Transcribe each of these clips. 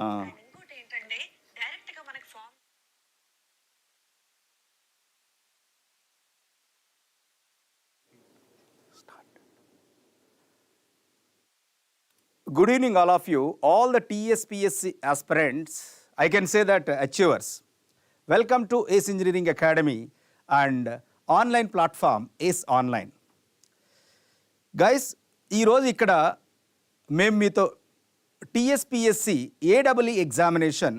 ఇంకోటి ఏంటంటే డైరెక్ట్ గా మనకి form Good evening, all of you, all the TSPSC aspirants, I can say that achievers. Welcome to ACE Engineering Academy and online platform ACE Online. Guys, ఈ రోజు ఇక్కడ మేము మీతో TSPSC AEE ఎగ్జామినేషన్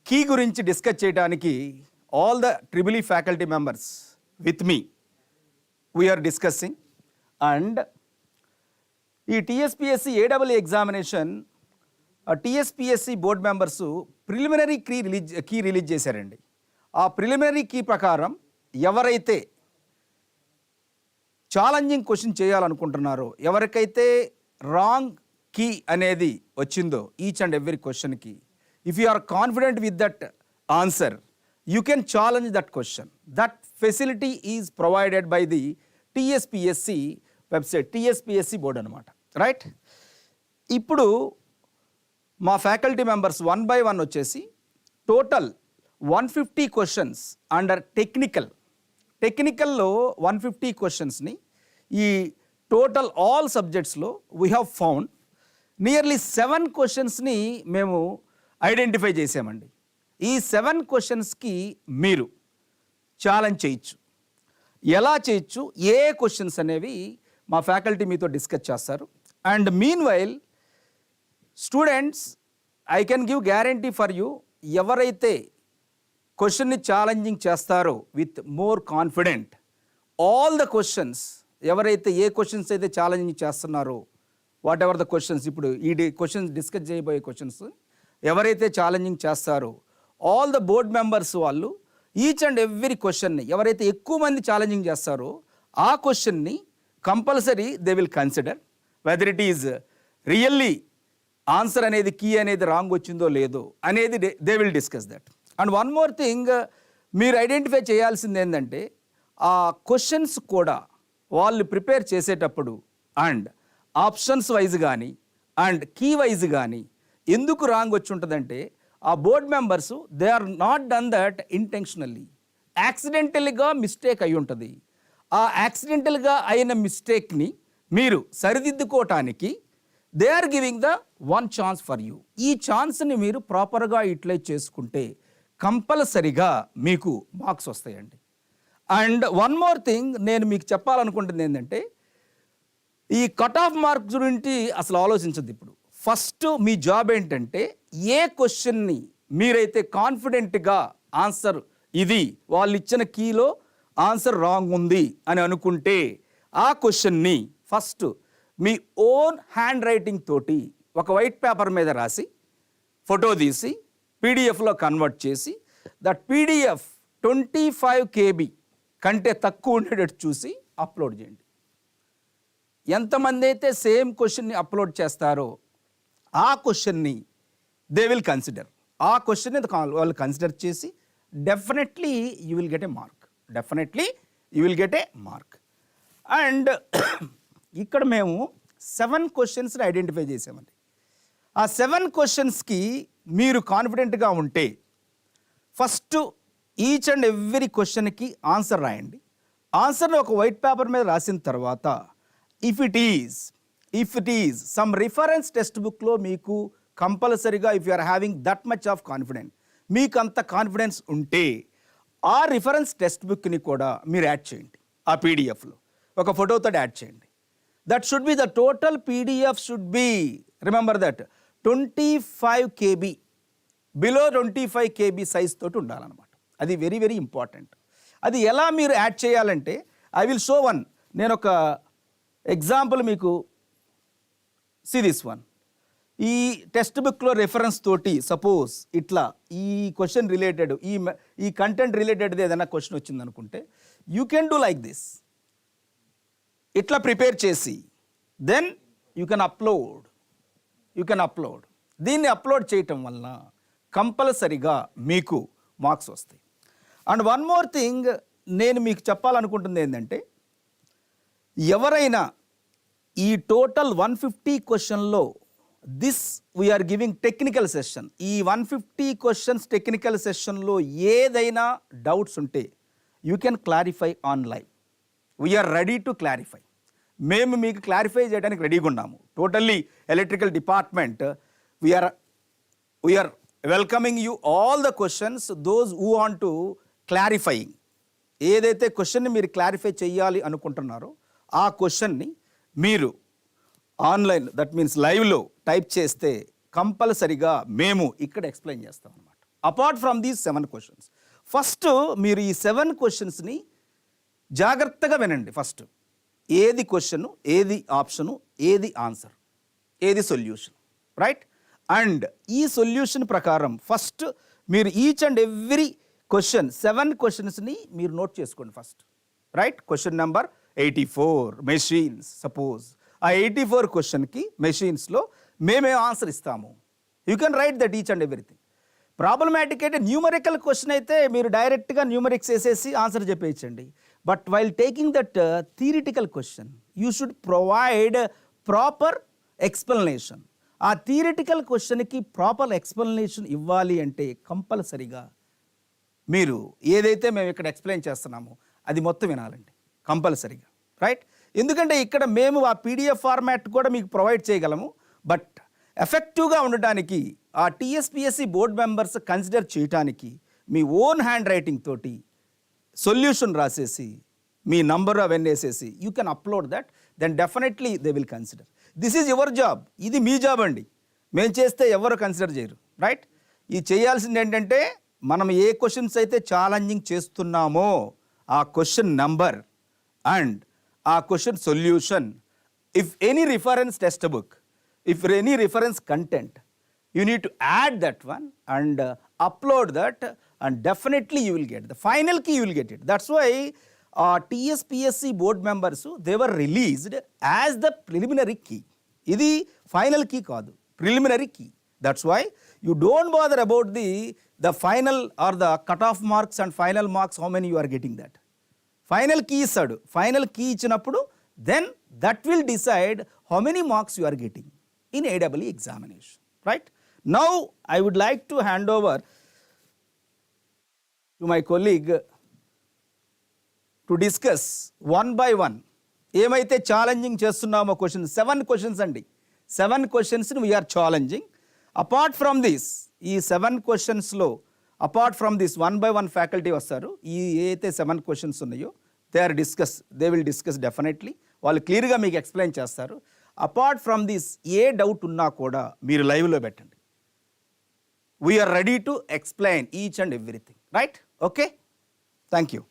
కీ గురించి discuss చేయడానికి all the triple E faculty members with me we are discussing. And ఈ TSPSC AEE examination TSPSC board members preliminary key release చేశారండి. ఆ ప్రిలిమినరీ కీ ప్రకారం ఎవరైతే ఛాలెంజింగ్ క్వశ్చన్ చేయాలనుకుంటున్నారో, ఎవరికైతే రాంగ్ కీ అనేది వచ్చిందో ఈచ్ అండ్ ఎవ్రీ క్వశ్చన్కి, if you are confident with that answer, you can challenge that question. That facility is provided by the TSPSC website, TSPSC board అనమాట, right? ఇప్పుడు మా ఫ్యాకల్టీ మెంబర్స్ 1 by 1 వచ్చేసి total 150 questions under టెక్నికల్లో 150 క్వశ్చన్స్ని ఈ total all సబ్జెక్ట్స్లో we have found nearly 7 క్వశ్చన్స్ని మేము identify చేసామండి. ఈ 7 క్వశ్చన్స్కి మీరు ఛాలెంజ్ చేయొచ్చు. ఎలా చేయొచ్చు, ఏ క్వశ్చన్స్ అనేవి మా ఫ్యాకల్టీ మీతో డిస్కస్ చేస్తారు. And mean while students, I can give guarantee for you, ఎవరైతే క్వశ్చన్ని ఛాలెంజింగ్ చేస్తారో with more confident, all the questions, ఎవరైతే ఏ క్వశ్చన్స్ అయితే ఛాలెంజింగ్ చేస్తున్నారో, వాట్ ఎవర్ ద క్వశ్చన్స్, ఇప్పుడు ఈ క్వశ్చన్స్ డిస్కస్ చేయబోయే క్వశ్చన్స్ ఎవరైతే ఛాలెంజింగ్ చేస్తారో, ఆల్ ద బోర్డ్ మెంబర్స్ వాళ్ళు ఈచ్ అండ్ ఎవ్రీ క్వశ్చన్ని ఎవరైతే ఎక్కువ మంది ఛాలెంజింగ్ చేస్తారో ఆ క్వశ్చన్ని compulsory they will consider whether it is really answer అనేది కీ అనేది రాంగ్ వచ్చిందో లేదో అనేది they will discuss that. And one more thing, మీరు ఐడెంటిఫై చేయాల్సింది ఏంటంటే ఆ క్వశ్చన్స్ కూడా వాళ్ళు ప్రిపేర్ చేసేటప్పుడు అండ్ ఆప్షన్స్ వైజ్ కానీ అండ్ కీ వైజ్ కానీ ఎందుకు రాంగ్ వచ్చి ఉంటుందంటే, ఆ board members they are not done that intentionally, యాక్సిడెంటల్గా మిస్టేక్ అయి ఉంటుంది. ఆ యాక్సిడెంటల్గా అయిన మిస్టేక్ని మీరు సరిదిద్దుకోవటానికి they are giving the 1 chance for you. ఈ ఛాన్స్ని మీరు ప్రాపర్గా యూటిలైజ్ చేసుకుంటే కంపల్సరిగా మీకు మార్క్స్ వస్తాయండి. అండ్ వన్ మోర్ థింగ్ నేను మీకు చెప్పాలనుకుంటుంది ఏంటంటే, ఈ కట్ ఆఫ్ మార్క్స్ గురించి అసలు ఆలోచించద్దు. ఇప్పుడు ఫస్ట్ మీ జాబ్ ఏంటంటే, ఏ క్వశ్చన్ని మీరైతే కాన్ఫిడెంట్గా ఆన్సర్ ఇది వాళ్ళు ఇచ్చిన కీలో ఆన్సర్ రాంగ్ ఉంది అని అనుకుంటే ఆ క్వశ్చన్ని ఫస్ట్ మీ ఓన్ హ్యాండ్ రైటింగ్ తోటి ఒక వైట్ పేపర్ మీద రాసి ఫోటో తీసి పీడిఎఫ్లో కన్వర్ట్ చేసి దట్ పీడిఎఫ్ 25 KB కంటే తక్కువ ఉండేటట్టు చూసి అప్లోడ్ చేయండి. ఎంతమంది అయితే సేమ్ క్వశ్చన్ని అప్లోడ్ చేస్తారో ఆ క్వశ్చన్ని దే విల్ కన్సిడర్. ఆ క్వశ్చన్ని వాళ్ళు కన్సిడర్ చేసి definitely you will get a mark. And ఇక్కడ మేము 7 క్వశ్చన్స్ని ఐడెంటిఫై చేసామండి. ఆ 7 క్వశ్చన్స్కి మీరు కాన్ఫిడెంట్గా ఉంటే ఫస్ట్ ఈచ్ అండ్ ఎవ్రీ క్వశ్చన్కి ఆన్సర్ రాయండి. ఆన్సర్ని ఒక వైట్ పేపర్ మీద రాసిన తర్వాత if it is some reference text బుక్లో మీకు కంపల్సరీగా, if you are having that much of confidence, మీకు అంత కాన్ఫిడెన్స్ ఉంటే ఆ రిఫరెన్స్ టెక్స్ట్ బుక్ని కూడా మీరు యాడ్ చేయండి. ఆ పీడిఎఫ్లో ఒక ఫోటోతో యాడ్ చేయండి. That should be the total PDF should be, remember that 25 KB, below 25 KB size తోటి ఉండాలన్నమాట. అది వెరీ వెరీ ఇంపార్టెంట్. అది ఎలా మీరు యాడ్ చేయాలంటే ఐ విల్ షో వన్. నేను ఒక ఎగ్జాంపుల్ మీకు, సీ దిస్ వన్. ఈ టెక్స్ట్ బుక్లో రెఫరెన్స్ తోటి సపోజ్ ఇట్లా ఈ క్వశ్చన్ రిలేటెడ్, ఈ కంటెంట్ రిలేటెడ్ ఏదైనా క్వశ్చన్ వచ్చింది అనుకుంటే you can do like this. ఇట్లా ప్రిపేర్ చేసి దెన్ యూ కెన్ అప్లోడ్. దీన్ని అప్లోడ్ చేయటం వలన కంపల్సరిగా మీకు మార్క్స్ వస్తాయి. అండ్ వన్ మోర్ థింగ్ నేను మీకు చెప్పాలనుకుంటుంది ఏంటంటే, ఎవరైనా ఈ టోటల్ 150 క్వశ్చన్లో this we are giving technical session. ఈ 150 క్వశ్చన్స్ టెక్నికల్ సెషన్లో ఏదైనా డౌట్స్ ఉంటే you can clarify on live. We are ready to clarify. మేము మీకు క్లారిఫై చేయడానికి రెడీగా ఉన్నాము. Totally electrical department we are welcoming you all the questions, those who want to clarifying. ఏదైతే క్వశ్చన్ని మీరు క్లారిఫై చేయాలి అనుకుంటున్నారో ఆ క్వశ్చన్ని మీరు ఆన్లైన్, దట్ మీన్స్ లైవ్లో టైప్ చేస్తే కంపల్సరిగా మేము ఇక్కడ ఎక్స్ప్లెయిన్ చేస్తాం అనమాట. Apart from these 7 questions, first మీరు ఈ 7 క్వశ్చన్స్ని జాగ్రత్తగా వినండి. ఫస్ట్ ఏది క్వశ్చను, ఏది ఆప్షను, ఏది ఆన్సర్, ఏది సొల్యూషన్, రైట్? అండ్ ఈ సొల్యూషన్ ప్రకారం ఫస్ట్ మీరు ఈచ్ అండ్ ఎవ్రీ క్వశ్చన్ 7 క్వశ్చన్స్ని మీరు నోట్ చేసుకోండి first, right? Question number 84 machines. Suppose ఆ 84 క్వశ్చన్కి మెషిన్స్లో మేమే ఆన్సర్ ఇస్తాము. You can write that each and everything. Problematic అయితే న్యూమరికల్ క్వశ్చన్ అయితే మీరు డైరెక్ట్గా న్యూమరిక్స్ వేసేసి ఆన్సర్ చెప్పేయచ్చండి. But while taking that theoretical question you should provide proper explanation. ఆ థియరిటికల్ క్వశ్చన్కి ప్రాపర్ ఎక్స్ప్లెనేషన్ ఇవ్వాలి అంటే కంపల్సరిగా మీరు ఏదైతే మేము ఇక్కడ ఎక్స్ప్లెయిన్ చేస్తున్నామో అది మొత్తం వినాలండి కంపల్సరిగా, రైట్? ఎందుకంటే ఇక్కడ మేము ఆ పీడిఎఫ్ ఫార్మాట్ కూడా మీకు ప్రొవైడ్ చేయగలము. బట్ ఎఫెక్టివ్గా ఉండటానికి ఆ టీఎస్పీఎస్సీ బోర్డ్ మెంబర్స్ కన్సిడర్ చేయటానికి మీ ఓన్ హ్యాండ్ రైటింగ్ తోటి సొల్యూషన్ రాసేసి మీ నంబర్ అవన్నీ వేసేసి you can upload that, then definitely they will consider. This is your job. ఇది మీ జాబ్ అండి. మేము చేస్తే ఎవరు కన్సిడర్ చేయరు, రైట్? ఇది చేయాల్సింది ఏంటంటే మనం ఏ క్వశ్చన్స్ అయితే ఛాలెంజింగ్ చేస్తున్నామో ఆ క్వశ్చన్ నంబర్ అండ్ ఆ question solution, if any reference text book, if any reference content, you need to add that one and upload that, and definitely you will get the final key. You will get it. That's why TSPSC board members, they were released as the preliminary key. Idi final key kaadu, preliminary key. That's why you don't bother about the final or the cutoff marks and final marks, how many you are getting that. Final key isadu, final key ichinappudu then that will decide how many marks you are getting in AEE examination, right? Now I would like to hand over to my colleague to discuss one by one ఏమైతే challenging చేస్తున్నామో questions 7 questions అండి. 7 క్వశ్చన్స్ని we are challenging. Apart from this ఈ 7 క్వశ్చన్స్లో apart from this 1 by 1 faculty వస్తారు. ఈ ఏదైతే 7 questions ఉన్నాయో దే విల్ డిస్కస్ డెఫినెట్లీ. వాళ్ళు క్లియర్గా మీకు ఎక్స్ప్లెయిన్ చేస్తారు. అపార్ట్ ఫ్రమ్ దిస్ ఏ డౌట్ ఉన్నా కూడా మీరు లైవ్లో పెట్టండి. We are ready to explain each and everything, right? Okay, thank you.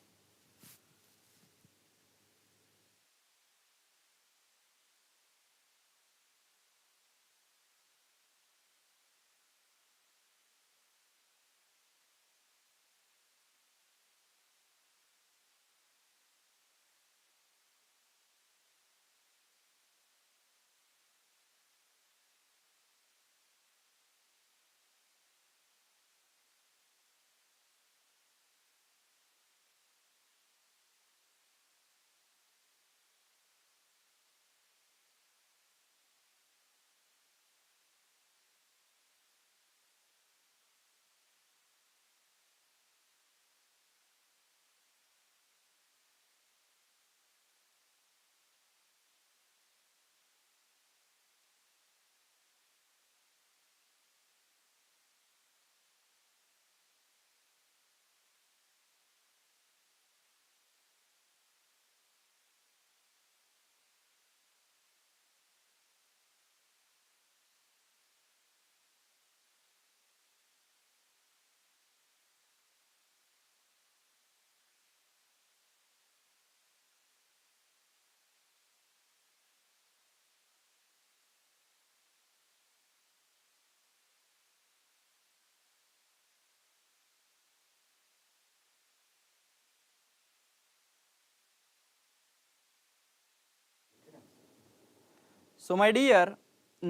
So my dear,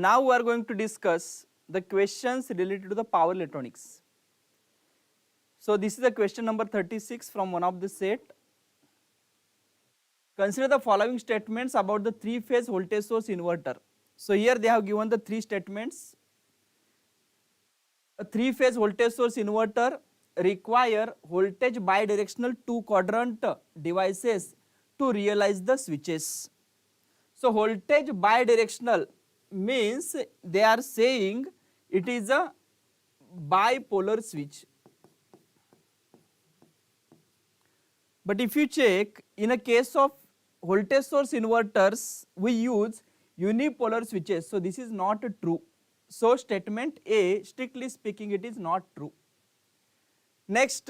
now we are going to discuss the questions related to the power electronics. So this is the question number 36 from one of the set. Consider the following statements about the three-phase voltage source inverter. So here they have given the three statements. A three-phase voltage source inverter require voltage bidirectional two-quadrant devices to realize the switches. So voltage bidirectional means they are saying it is a bipolar switch. But if you check, in a case of voltage source inverters, we use unipolar switches. So this is not true. So statement A, strictly speaking, it is not true. Next,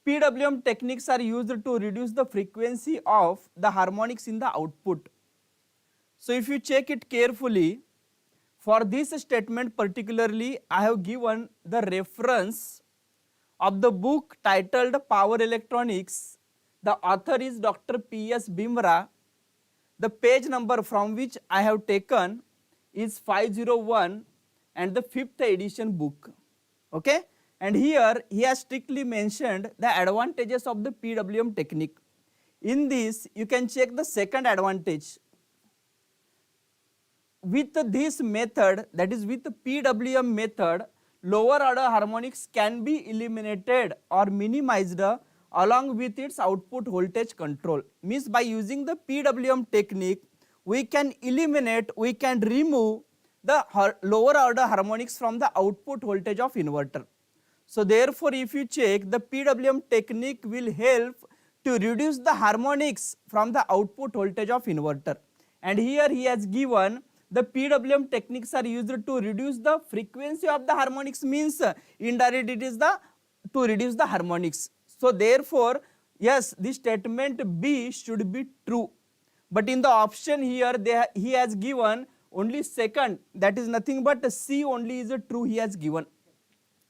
PWM techniques are used to reduce the frequency of the harmonics in the output. So if you check it carefully, for this statement particularly, I have given the reference of the book titled Power Electronics. The author is Dr. P.S. Bimra. The page number from which I have taken is 501 and the 5th edition book. Okay? And here he has strictly mentioned the advantages of the PWM technique. In this, you can check the second advantage. With this method, that is with the PWM method, lower order harmonics can be eliminated or minimized along with its output voltage control. Means by using the PWM technique, we can eliminate, we can remove the lower order harmonics from the output voltage of inverter. So therefore, if you check, the PWM technique will help to reduce the harmonics from the output voltage of inverter. And here he has given the PWM techniques are used to reduce the frequency of the harmonics, means indirectly it is the to reduce the harmonics. So therefore, yes, this statement B should be true. But in the option here, he has given only second, that is nothing but C only is a true he has given,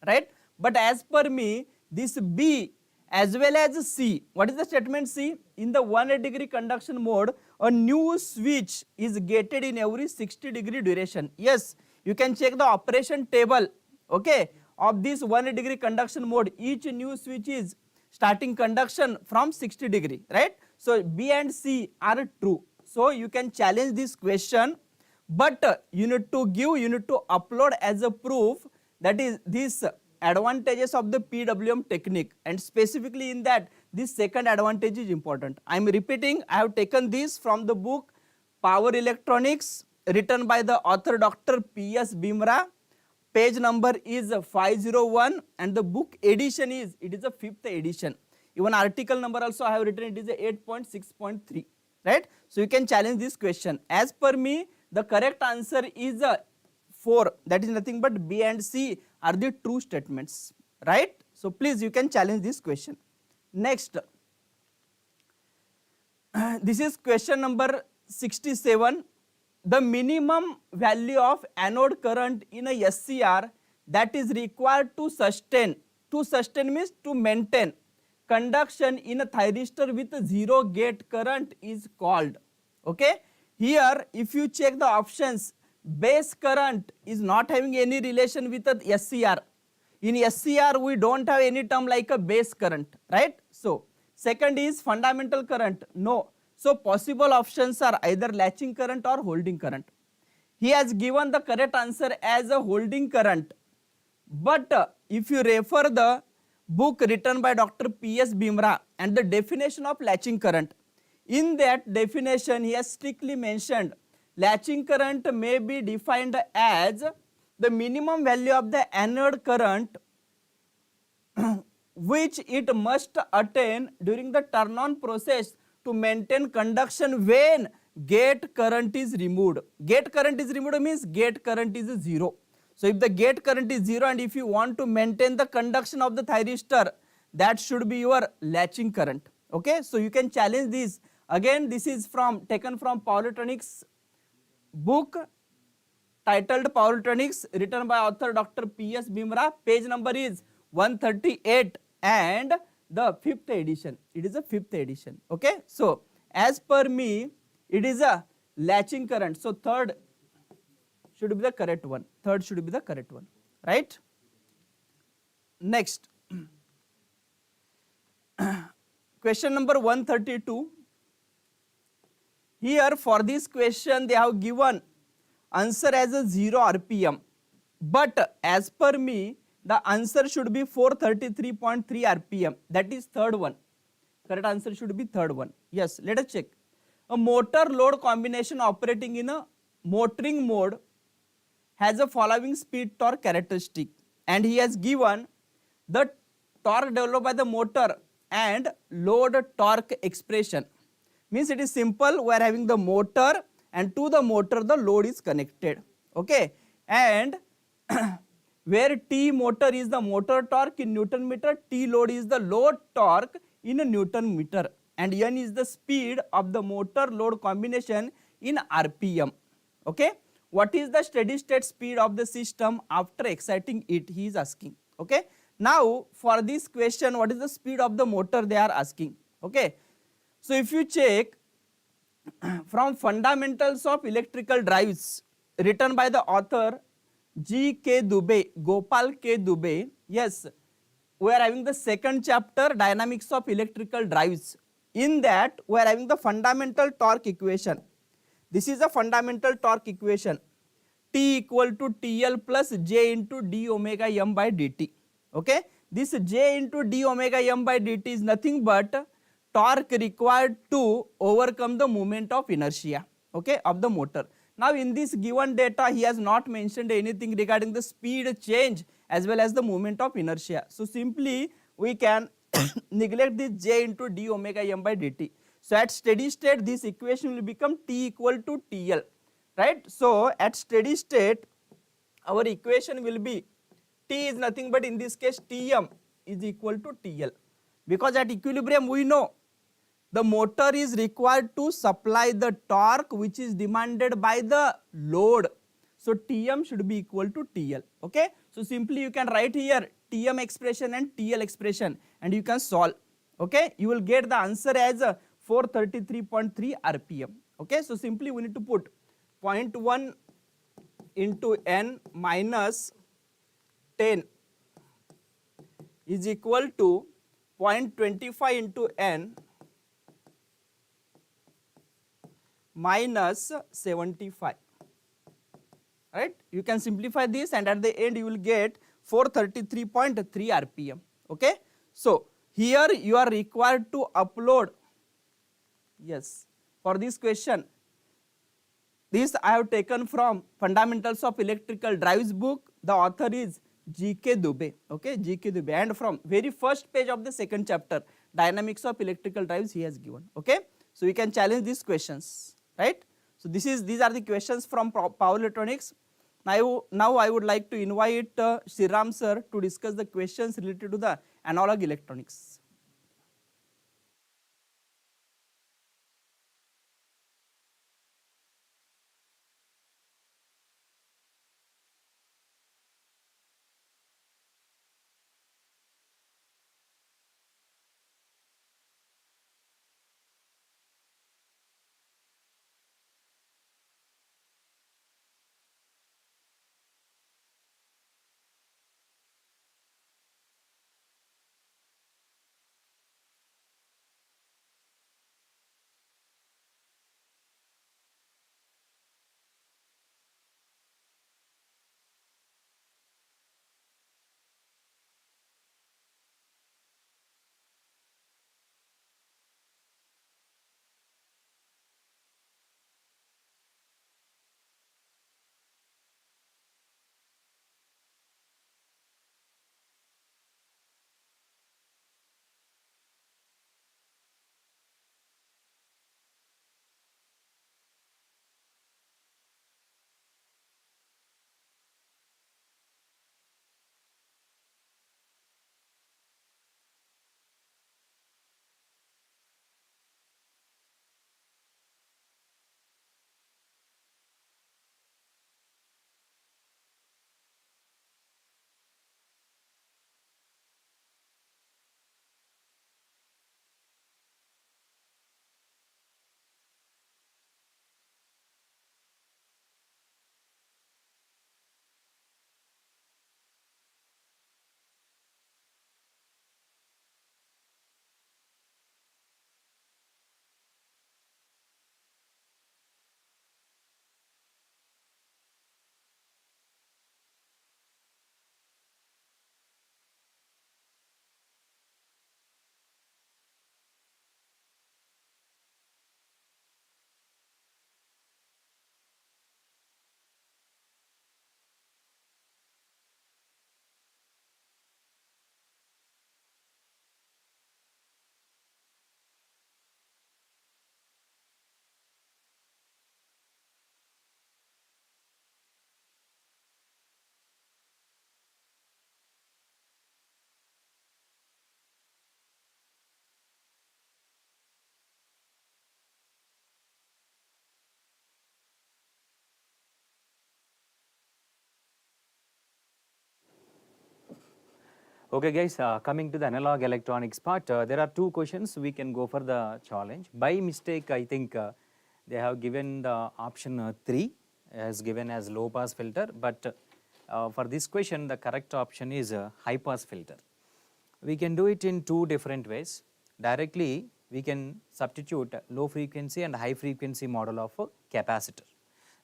right? But as per me, this B as well as C, what is the statement C? In the 180-degree conduction mode, a new switch is gated in every 60-degree duration. Yes, you can check the operation table, okay, of this 180-degree conduction mode. Each new switch is starting conduction from 60 degree, right? So B and C are true. So you can challenge this question, but you need to upload as a proof, that is this advantages of the PWM technique, and specifically in that this second advantage is important. I am repeating, I have taken this from the book Power Electronics written by the author Dr. P.S. Bimra. Page number is 501 and the book edition is, it is a 5th edition. Even article number also I have written, it is a 8.6.3, right? So you can challenge this question. As per me, the correct answer is 4, that is nothing but B and C are the true statements, right? So please you can challenge this question. Next, this is question number 67. The minimum value of anode current in a SCR that is required to sustain means to maintain conduction in a thyristor with a 0 gate current is called. Okay, here if you check the options, base current is not having any relation with a SCR. In SCR we don't have any term like a base current, right? So second is fundamental current, no. So possible options are either latching current or holding current. He has given the correct answer as a holding current. But if you refer the book written by Dr. P.S. Bimra and the definition of latching current, in that definition he has strictly mentioned latching current may be defined as the minimum value of the anode current which it must attain during the turn on process to maintain conduction when gate current is removed. Gate current is removed means gate current is 0. So if the gate current is 0 and if you want to maintain the conduction of the thyristor, that should be your latching current. Okay, so you can challenge this. Again, this is taken from Power Electronics book titled Power Electronics written by author Dr. P.S. Bimra. Page number is 138 and the 5th edition. It is a 5th edition. Okay, so as per me, it is a latching current. So third should be the correct one. Third should be the correct one, right? Next, question number 132. Here for this question they have given answer as a 0 RPM, but as per me the answer should be 433.3 RPM. That is third one. Correct answer should be third one. Yes, let us check. A motor load combination operating in a motoring mode has a following speed torque characteristic, and he has given the torque developed by the motor and load torque expression. Means it is simple, we are having the motor and to the motor the load is connected, okay, and where T motor is the motor torque in Newton meter, T load is the load torque in a Newton meter, and N is the speed of the motor load combination in RPM, okay. What is the steady state speed of the system after exciting it, he is asking, okay. Now for this question, what is the speed of the motor they are asking, okay. So if you check from Fundamentals of Electrical Drives written by the author G.K. Dubey, Gopal K. Dubey, yes, we are having the second chapter, Dynamics of Electrical Drives. In that we are having the fundamental torque equation. This is a fundamental torque equation, T equal to TL plus J into d omega m by dt, okay. This J into d omega m by dt is nothing but torque required to overcome the moment of inertia, okay, of the motor. Now in this given data he has not mentioned anything regarding the speed change as well as the moment of inertia. So simply we can neglect this J into d omega m by dt. So at steady state this equation will become T equal to TL, right. So at steady state our equation will be T is nothing but in this case Tm is equal to TL, because at equilibrium we know the motor is required to supply the torque which is demanded by the load. So Tm should be equal to TL, okay. So simply you can write here Tm expression and TL expression and you can solve, okay. You will get the answer as 433.3 RPM, okay. So simply we need to put 0.1 into N minus 10 is equal to 0.25 into N minus 75, right. You can simplify this and at the end you will get 433.3 RPM, okay. So here you are required to upload, yes, for this question this I have taken from Fundamentals of Electrical Drives book. The author is G.K. Dubey, okay, G.K. Dubey, and from very first page of the second chapter, Dynamics of Electrical Drives, he has given, okay. So we can challenge these questions, right. So these are the questions from power electronics. Now I would like to invite Sriram sir to discuss the questions related to the analog electronics. Okay guys, coming to the analog electronics part, there are two questions we can go for the challenge. By mistake, I think they have given the option 3 as given as low pass filter, but for this question the correct option is high pass filter. We can do it in two different ways. Directly we can substitute low frequency and high frequency model of a capacitor.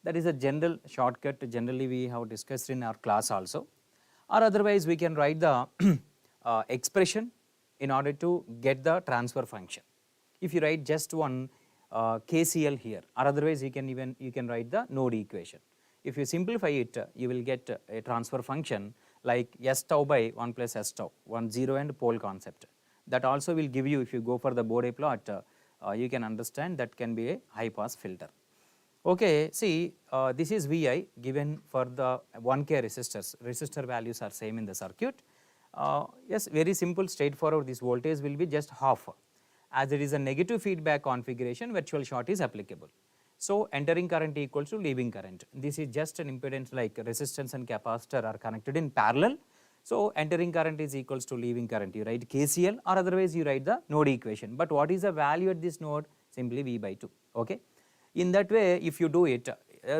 That is a general shortcut, generally we have discussed in our class also. Or otherwise we can write the expression in order to get the transfer function. If you write just one KCL here, or otherwise you can write the node equation. If you simplify it, you will get a transfer function like S tau by 1 plus S tau, 1 0 and pole concept. That also will give you, if you go for the Bode plot, you can understand that can be a high pass filter. Okay, see this is Vi given for the 1K resistors. Resistor values are same in the circuit. Yes, very simple, straightforward. This voltage will be just half. As it is a negative feedback configuration, virtual short is applicable. So entering current equals to leaving current. This is just an impedance like resistance and capacitor are connected in parallel. So entering current is equals to leaving current. You write KCL or otherwise you write the node equation. But what is the value at this node? Simply V by 2. Okay. In that way, if you do it,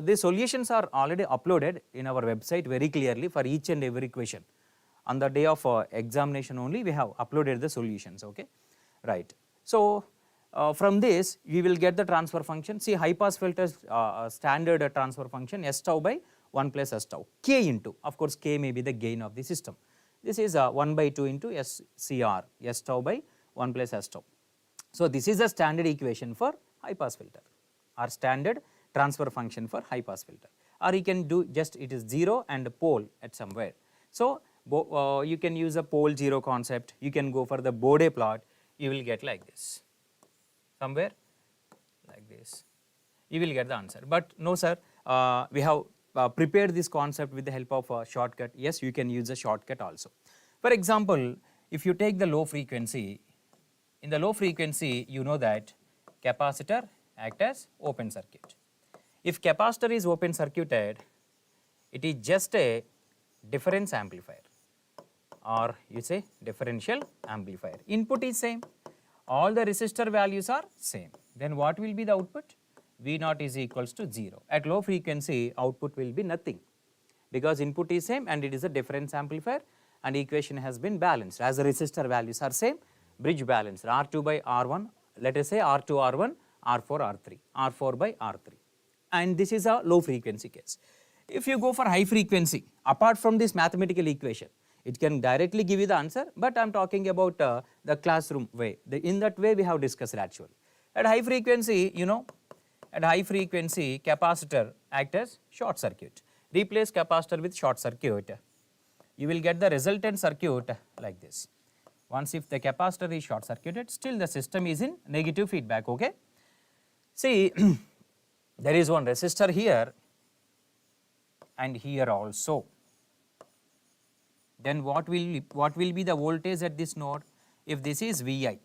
the solutions are already uploaded in our website very clearly for each and every question. On the day of examination only, we have uploaded the solutions. Okay, right. So from this, we will get the transfer function. See, high pass filters standard transfer function S tau by 1 plus S tau, K into, of course, K may be the gain of the system. This is 1 by 2 into SCR, S tau by 1 plus S tau. So this is the standard equation for high pass filter, or standard transfer function for high pass filter. Or you can do just it is 0 and pole at somewhere. So you can use a pole 0 concept, you can go for the Bode plot, you will get like this, somewhere like this, you will get the answer. But no sir, we have prepared this concept with the help of a shortcut. Yes, you can use a shortcut also. For example, if you take the low frequency, in the low frequency you know that capacitor act as open circuit. If capacitor is open circuited, it is just a difference amplifier, or you say differential amplifier. Input is same, all the resistor values are same. Then what will be the output? V0 is equals to 0. At low frequency, output will be nothing, because input is same and it is a difference amplifier and equation has been balanced. As the resistor values are same, bridge balanced, R2 by R1, let us say R2 R1, R4 R3, R4 by R3, and this is a low frequency case. If you go for high frequency, apart from this mathematical equation, it can directly give you the answer, but I am talking about the classroom way. In that way we have discussed actually. At high frequency, you know, at high frequency capacitor act as short circuit. Replace capacitor with short circuit, you will get the resultant circuit like this. Once if the capacitor is short circuited, still the system is in negative feedback. Okay. See, there is one resistor here and here also. Then what will be the voltage at this node? If this is Vi,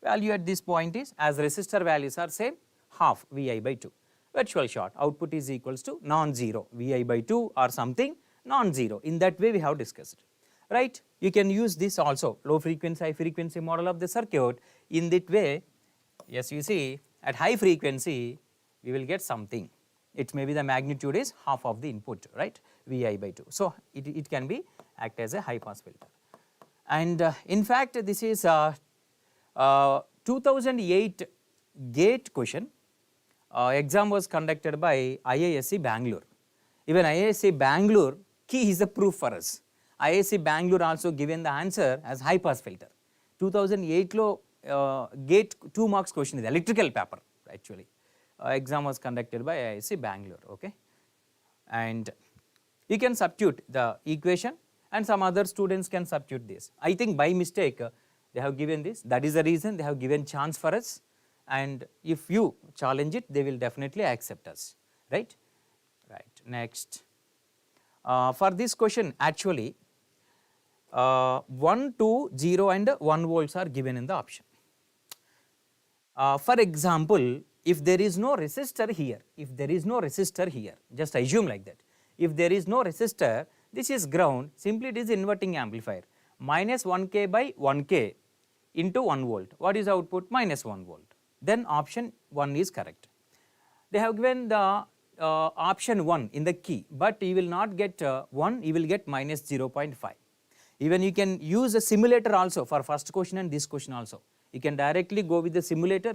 value at this point is, as resistor values are same, half Vi by 2. Virtual short, output is equals to non-zero, Vi by 2 or something non-zero. In that way we have discussed, right? You can use this also, low frequency, high frequency model of the circuit. In that way, yes, you see, at high frequency we will get something. It may be the magnitude is half of the input, right? Vi by 2. So it can be act as a high pass filter. And in fact, this is 2008 GATE question. Exam was conducted by IISc Bangalore. Even IISc Bangalore, key is the proof for us. IISc Bangalore also given the answer as high pass filter. 2008 lo GATE 2 marks question is electrical paper actually. Exam was conducted by IISc Bangalore. Okay, and you can substitute the equation and some other students can substitute this. I think by mistake they have given this, that is the reason they have given chance for us, and if you challenge it they will definitely accept us, right? Right. Next, for this question actually 1, 2, 0 and 1 volts are given in the option. For example, if there is no resistor here, just assume like that, if there is no resistor, This is ground, simply it is inverting amplifier. Minus 1k by 1k into 1 volt. What is output? Minus 1 volt. Then option 1 is correct. They have given the option 1 in the key, but you will not get 1, you will get minus 0.5. Even you can use a simulator also for first question and this question also. You can directly go with the simulator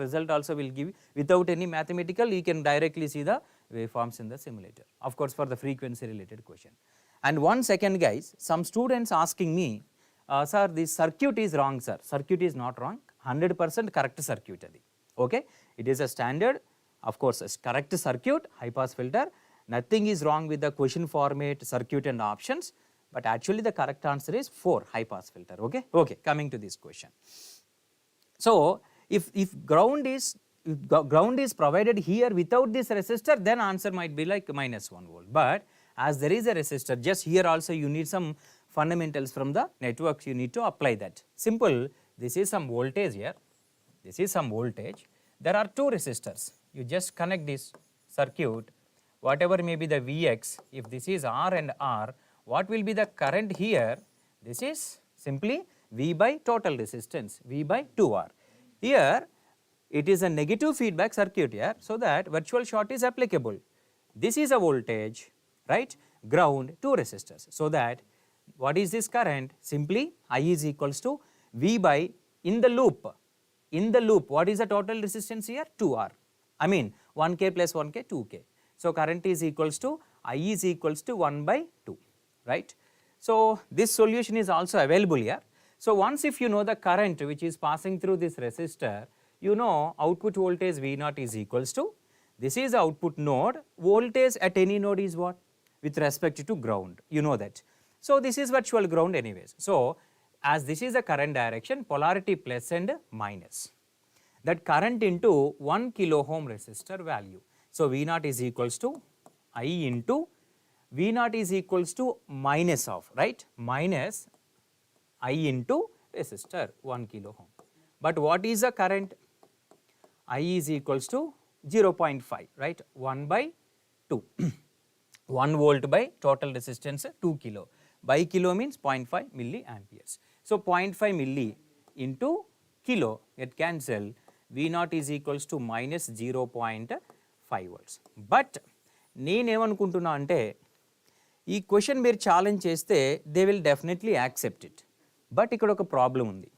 result also will give, without any mathematical, you can directly see the waveforms in the simulator, of course for the frequency related question. And 1 second guys, some students asking me, sir this circuit is wrong sir. Circuit is not wrong, 100% correct circuit adi. Okay, it is a standard, of course a correct circuit, high pass filter, nothing is wrong with the question format, circuit and options, but actually the correct answer is 4, high pass filter. Okay, okay, coming to this question. So if ground is provided here without this resistor, then answer might be like minus 1 volt. But as there is a resistor, just here also you need some fundamentals from the networks, you need to apply that. Simple, this is some voltage here, this is some voltage, there are 2 resistors, you just connect this circuit, whatever may be the Vx, if this is R and R, what will be the current here? This is simply V by total resistance, V by 2R. Here it is a negative feedback circuit here, so that virtual short is applicable. This is a voltage, right? Ground, 2 resistors, so that what is this current? Simply I is equals to V by, in the loop, what is the total resistance here? 2R. I mean 1k plus 1k, 2k. So current is equals to, I is equals to 1 by 2, right? So this solution is also available here. So once if you know the current which is passing through this resistor, you know output voltage V0 is equals to, this is output node, voltage at any node is what? With respect to ground, you know that. So this is virtual ground anyways. So as this is a current direction, polarity plus and minus, that current into 1 kilo ohm resistor value. So V0 is equals to I into, V0 is equals to minus of, right, minus I into resistor 1 kilo ohm. But what is the current? I is equals to 0.5, right, 1 by 2, 1 volt by total resistance 2 kilo, by kilo means 0.5 milliamperes. So 0.5 milli into kilo, get cancel, V0 is equals to minus 0.5 volts. But నేనేమనుకుంటున్నా అంటే ఈ question మీరు challenge చేస్తే they will definitely accept it. But ఇక్కడ ఒక problem ఉంది.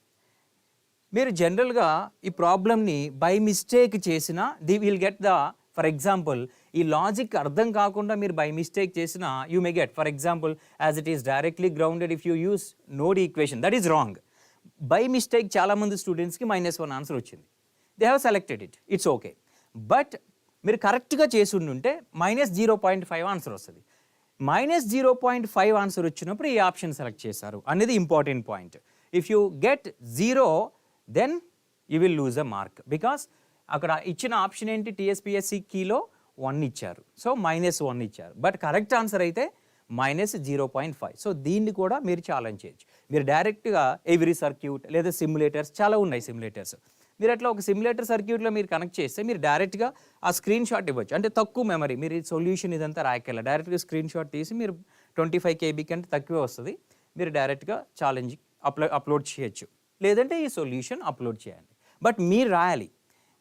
మీరు జనరల్గా ఈ ప్రాబ్లమ్ని బై మిస్టేక్ చేసినా the will get the, for example ఈ లాజిక్ అర్థం కాకుండా మీరు బై మిస్టేక్ చేసినా you may get, for example as it is directly grounded if you use node equation, that is wrong. By mistake చాలామంది స్టూడెంట్స్కి -1 answer వచ్చింది, they have selected it, it's okay. But మీరు కరెక్ట్గా చేసి ఉంటే -0.5 ఆన్సర్ వస్తుంది. -0.5 answer వచ్చినప్పుడు ఈ ఆప్షన్ సెలెక్ట్ చేశారు అనేది important point. If you get 0 then you will lose a mark, because అక్కడ ఇచ్చిన ఆప్షన్ ఏంటి, టీఎస్పీఎస్సీ కీలో 1 ఇచ్చారు, సో -1 ఇచ్చారు. బట్ కరెక్ట్ ఆన్సర్ అయితే -0.5. సో దీన్ని కూడా మీరు ఛాలెంజ్ చేయొచ్చు. మీరు డైరెక్ట్గా ఎవ్రీ సర్క్యూట్ లేదా సిమ్యులేటర్స్ చాలా ఉన్నాయి సిమ్యులేటర్స్, మీరు అట్లా ఒక సిమ్యులేటర్ సర్క్యూట్లో మీరు కనెక్ట్ చేస్తే మీరు డైరెక్ట్గా ఆ స్క్రీన్ షాట్ ఇవ్వచ్చు. అంటే తక్కువ మెమరీ, మీరు ఈ సొల్యూషన్ ఇదంతా రాయకెళ్ళ, డైరెక్ట్గా స్క్రీన్ షాట్ తీసి మీరు 25 KB కంటే తక్కువే వస్తుంది, మీరు డైరెక్ట్గా ఛాలెంజ్ అప్లోడ్ చేయొచ్చు, లేదంటే ఈ సొల్యూషన్ అప్లోడ్ చేయండి. బట్ మీరు రాయాలి,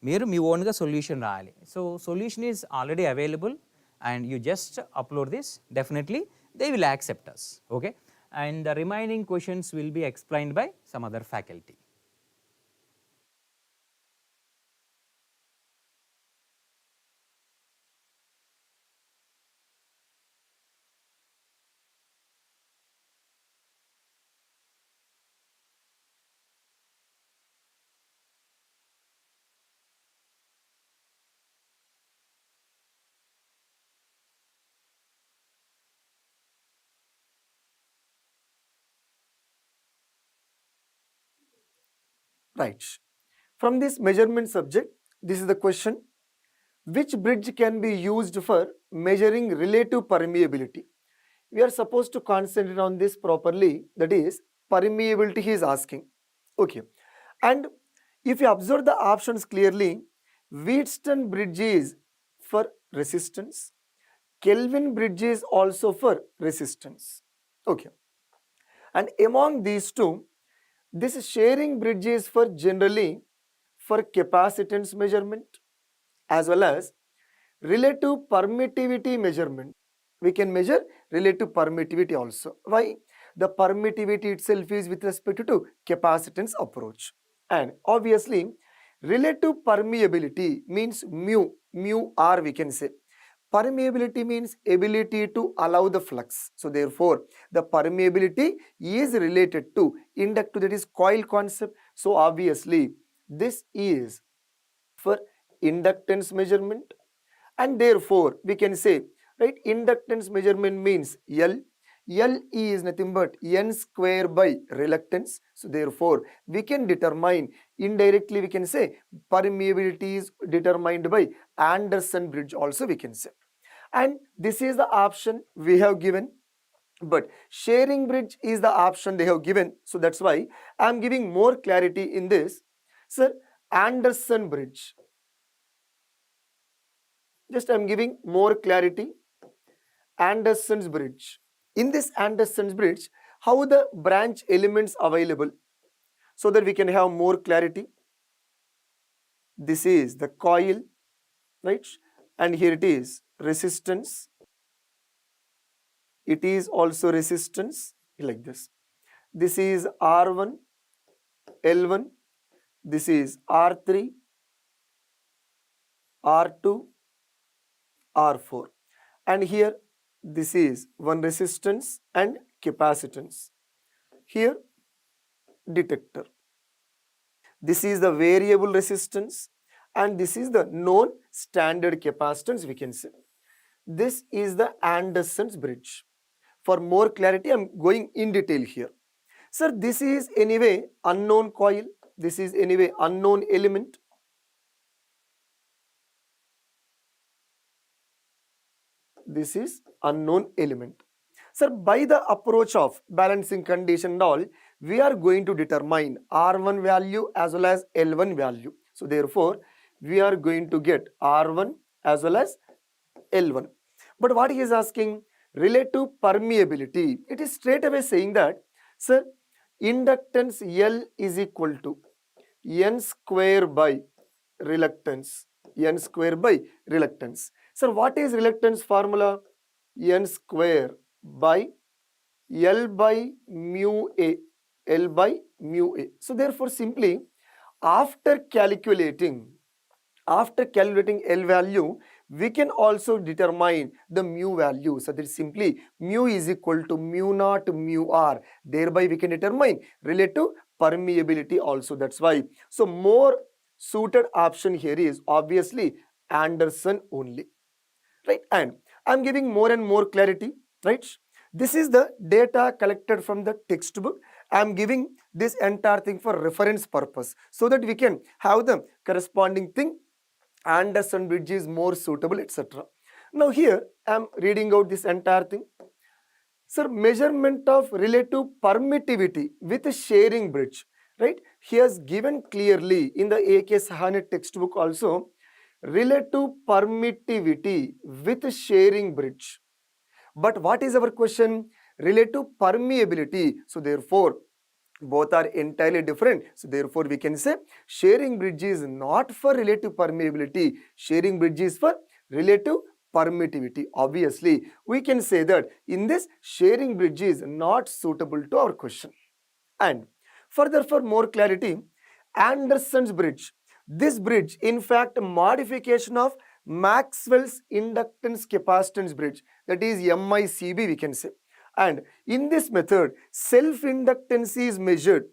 మీరు మీ ఓన్గా సొల్యూషన్ రాయాలి. So solution is already available and you just upload this, definitely they will accept us, okay. And the remaining questions will be explained by some other faculty. Right. From this measurement subject, this is the question. Which bridge can be used for measuring relative permeability? We are supposed to concentrate on this properly, that is permeability he is asking. Okay. And if you observe the options clearly, Wheatstone bridge is for resistance, Kelvin bridge is also for resistance. Okay. And among these two, this sharing bridge is for generally for capacitance measurement as well as relative permittivity measurement. We can measure relative permittivity also. Why? The permittivity itself is with respect to capacitance approach. And obviously, relative permeability means mu R we can say. Permeability means ability to allow the flux. So therefore, the permeability is related to inductive, that is coil concept. So obviously, this is for inductance measurement, and therefore we can say, right, inductance measurement means L is nothing but N square by reluctance. So therefore we can determine indirectly, we can say permeability is determined by Anderson bridge also we can say. And this is the option we have given, but sharing bridge is the option they have given. So that's why I am giving more clarity in this. Sir, Anderson bridge. Just I am giving more clarity. Anderson's bridge. In this Anderson's bridge, how the branch elements available, so that we can have more clarity. This is the coil, right? And here it is resistance. It is also resistance like this. This is R1, L1. This is R3, R2, R4. And here this is one resistance and capacitance. Here detector. This is the variable resistance and this is the known standard capacitance we can say. This is the Anderson's bridge. For more clarity, I am going in detail here. Sir, this is anyway unknown coil. This is anyway unknown element. This is unknown element. Sir, by the approach of balancing condition and all, we are going to determine R1 value as well as L1 value. So therefore, we are going to get R1 as well as L1. But what he is asking, relative permeability, it is straight away saying that, sir, inductance L is equal to N square by reluctance. N square by reluctance. Sir, what is reluctance formula? N square by L by mu A. L by mu A. So therefore, simply after calculating L value, we can also determine the mu value. So that is simply mu is equal to mu naught mu R. Thereby we can determine relative permeability also. That's why. So more suited option here is obviously Anderson only. Right? And I'm giving more and more clarity. Right? This is the data collected from the textbook. I'm giving this entire thing for reference purpose so that we can have the corresponding thing. Anderson bridge is more suitable, etc. Now here I am reading out this entire thing. Sir, measurement of relative permittivity with sharing bridge. Right? He has given clearly in the A.K. Sahani textbook also relative permittivity with sharing bridge. But what is our question? Relative permeability. So therefore, both are entirely different. So therefore, we can say sharing bridge is not for relative permeability. Sharing bridge is for relative permittivity. Obviously, we can say that in this sharing bridge is not suitable to our question. And further, for more clarity, Anderson's bridge. This bridge, in fact, modification of Maxwell's inductance capacitance bridge, that is MICB we can say. And in this method, self-inductance is measured.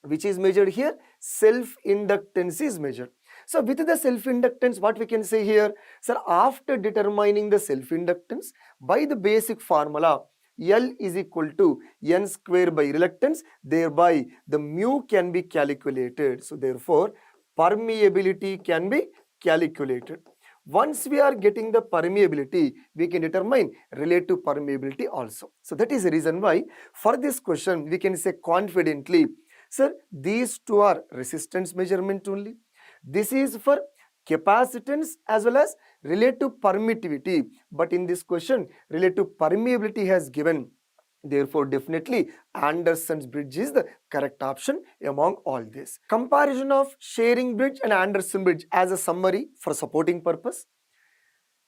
Which is measured here? Self-inductance is measured. So with the self-inductance, what we can say here? Sir, after determining the self-inductance by the basic formula, L is equal to N square by reluctance, thereby the mu can be calculated. So therefore, permeability can be calculated. Once we are getting the permeability, we can determine relative permeability also. So that is the reason why for this question, we can say confidently, sir, these two are resistance measurement only. This is for capacitance as well as relative permittivity. But in this question, relative permeability has given. Therefore, definitely Anderson's bridge is the correct option among all this. Comparison of sharing bridge and Anderson bridge as a summary for supporting purpose.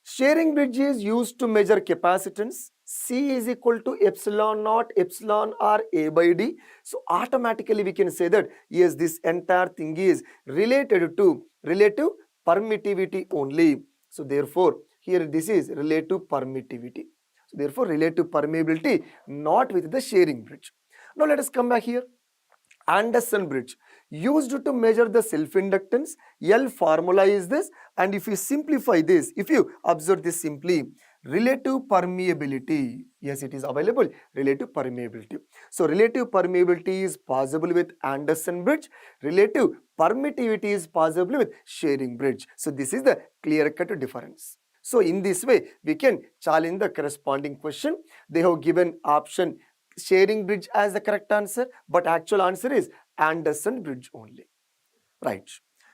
Sharing bridge is used to measure capacitance. C is equal to epsilon naught epsilon r A by D. So automatically we can say that yes, this entire thing is related to relative permittivity only. So therefore, here this is relative permittivity. So therefore, relative permeability not with the sharing bridge. Now let us come back here. Anderson bridge used to measure the self-inductance. L formula is this, and if you simplify this, if you observe this simply, relative permeability, yes, it is available, relative permeability. So relative permeability is possible with Anderson bridge, relative permittivity is possible with sharing bridge. So this is the clear-cut difference. So in this way, we can challenge the corresponding question. They have given option sharing bridge as the correct answer, but actual answer is Anderson bridge only. Right.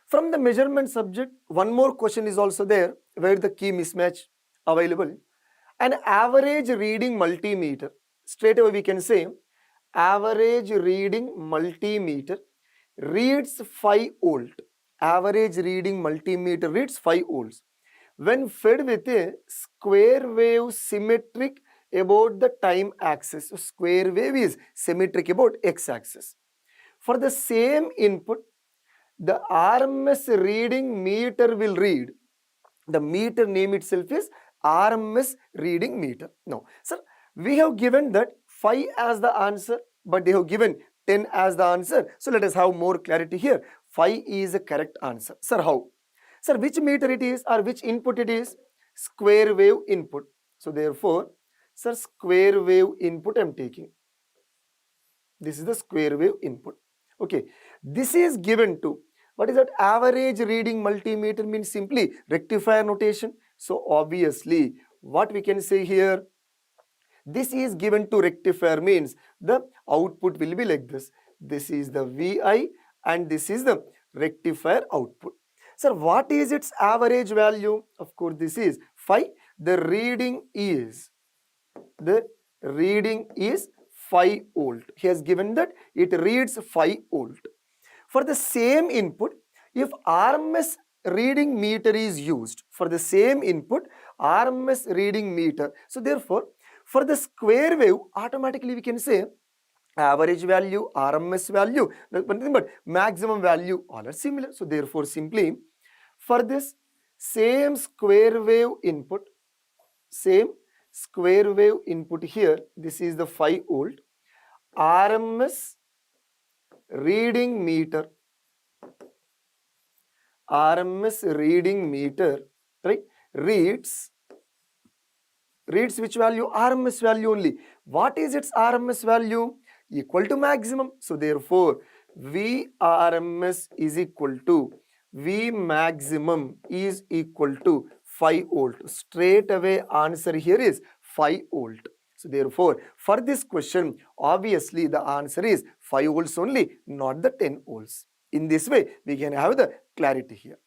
From the measurement subject, one more question is also there where the key mismatch available. An average reading multimeter. Straight away we can say average reading multimeter reads 5 volt. Average reading multimeter reads 5 volts. When fed with a square wave symmetric about the time axis. So square wave is symmetric about x-axis. For the same input, the RMS reading meter will read. The meter name itself is RMS reading meter. Now, sir, we have given that 5 as the answer, but they have given 10 as the answer. So let us have more clarity here. 5 is the correct answer. Sir, how? Sir, which meter it is or which input it is? Square wave input. So therefore, sir, square wave input I am taking. This is the square wave input. Okay. This is given to, what is that? Average reading multimeter means simply rectifier notation. So obviously, what we can say here, this is given to rectifier means the output will be like this. This is the VI and this is the rectifier output. Sir, what is its average value? Of course, this is 5. The reading is 5 volt. He has given that it reads 5 volt. For the same input, if RMS reading meter is used, for the same input, RMS reading meter. So therefore, for the square wave, automatically we can say average value, RMS value, nothing but maximum value, all are similar. So therefore, simply for this same square wave input, here, this is the 5 volt, RMS reading meter, right, reads which value? RMS value only. What is its RMS value? Equal to maximum. So therefore, VRMS is equal to V maximum is equal to 5 volt. Straight away answer here is 5 volt. So therefore, for this question, obviously the answer is 5 volts only, not the 10 volts. In this way, we can have the clarity here.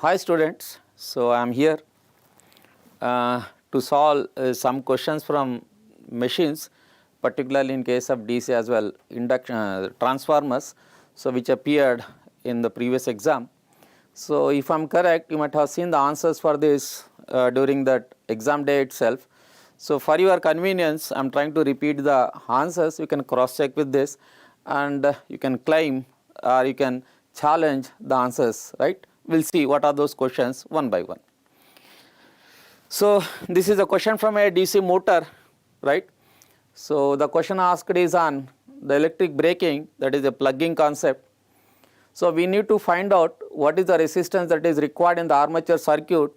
Hi students, so I am here to solve some questions from machines, particularly in case of DC as well, induction transformers, so which appeared in the previous exam. So if I am correct, you might have seen the answers for this during that exam day itself. So for your convenience, I am trying to repeat the answers. You can cross check with this and you can claim or you can challenge the answers, right? We will see what are those questions one by one. So this is a question from a DC motor, right? So the question asked is on the electric braking, that is a plugging concept. So we need to find out what is the resistance that is required in the armature circuit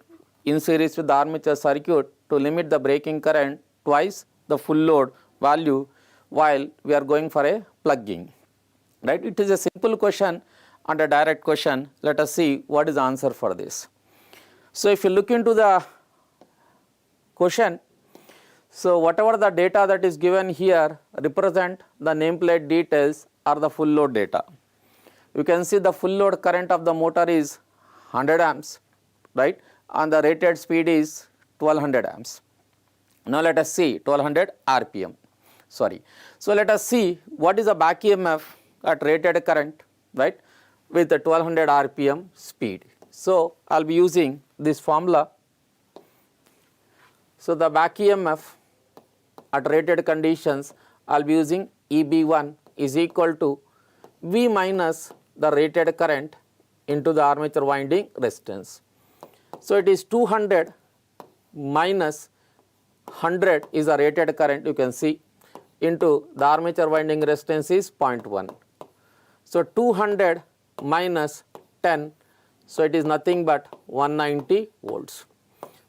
in series with the armature circuit to limit the braking current twice the full load value while we are going for a plugging. Right? It is a simple question and a direct question. Let us see what is the answer for this. So if you look into the question, so whatever the data that is given here represent the nameplate details or the full load data. You can see the full load current of the motor is 100 amps, right, and the rated speed is 1200 amps. Now let us see 1200 RPM, sorry. So let us see what is the back EMF at rated current, right, with the 1200 RPM speed. So I will be using this formula. So the back EMF at rated conditions, I will be using EB1 is equal to V minus the rated current into the armature winding resistance. So it is 200 minus 100 is the rated current, you can see, into the armature winding resistance is 0.1. So 200 minus 10, so it is nothing but 190 volts.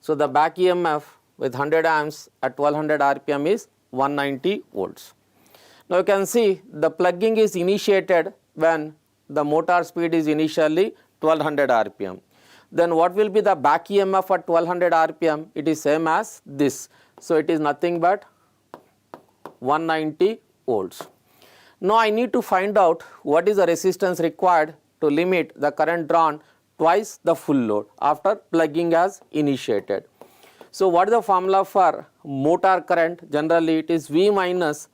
So the back EMF with 100 amps at 1200 RPM is 190 volts. Now you can see the plugging is initiated when the motor speed is initially 1200 RPM. Then what will be the back EMF at 1200 RPM? It is same as this. So it is nothing but 190 volts. Now I need to find out what is the resistance required to limit the current drawn twice the full load after plugging has initiated. So what is the formula for motor current? Generally it is V minus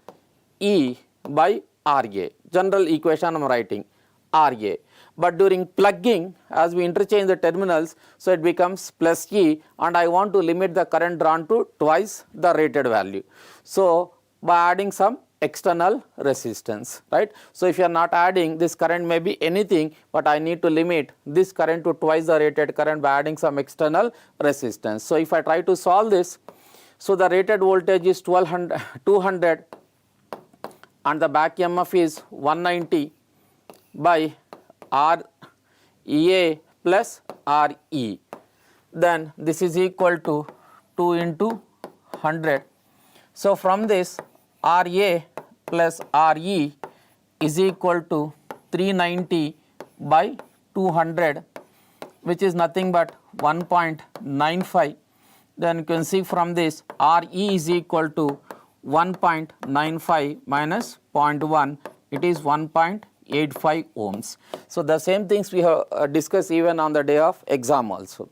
E by RA. General equation I am writing RA. But during plugging, as we interchange the terminals, so it becomes plus E, and I want to limit the current drawn to twice the rated value. So by adding some external resistance, right? So if you are not adding, this current may be anything, but I need to limit this current to twice the rated current by adding some external resistance. So if I try to solve this, so the rated voltage is 200 and the back EMF is 190 by REA plus RE. Then this is equal to 2 into 100. So from this RA plus RE is equal to 390 by 200, which is nothing but 1.95. Then you can see from this RE is equal to 1.95 minus 0.1, it is 1.85 ohms. So the same things we have discussed even on the day of exam also.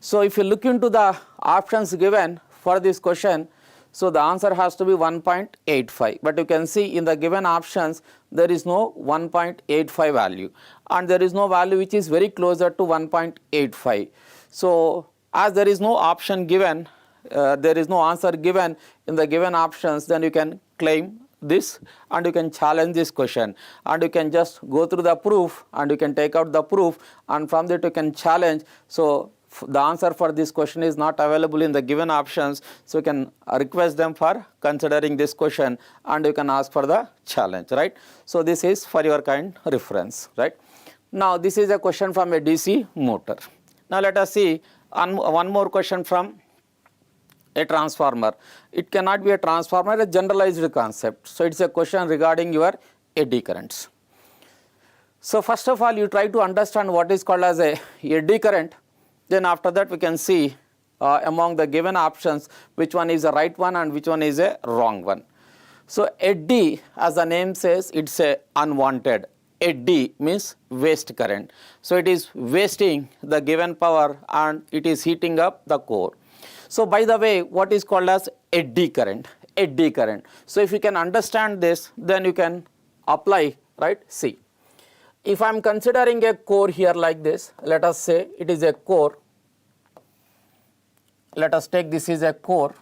So if you look into the options given for this question, so the answer has to be 1.85, but you can see in the given options there is no 1.85 value and there is no value which is very closer to 1.85. So as there is no option given, there is no answer given in the given options, then you can claim this and you can challenge this question and you can just go through the proof and you can take out the proof and from that you can challenge. So the answer for this question is not available in the given options, so you can request them for considering this question and you can ask for the challenge, right? So this is for your kind reference, right? Now this is a question from a DC motor. Now let us see one more question from a transformer. It cannot be a transformer, a generalized concept. So it's a question regarding your eddy currents. So first of all you try to understand what is called as a eddy current. Then after that we can see among the given options which one is the right one and which one is a wrong one. So eddy, as the name says, it's a unwanted. Eddy means waste current. So it is wasting the given power and it is heating up the core. So by the way, what is called as eddy current? Eddy current. So if you can understand this, then you can apply, right? See. If I am considering a core here like this, let us say it is a core. Let us take this is a core.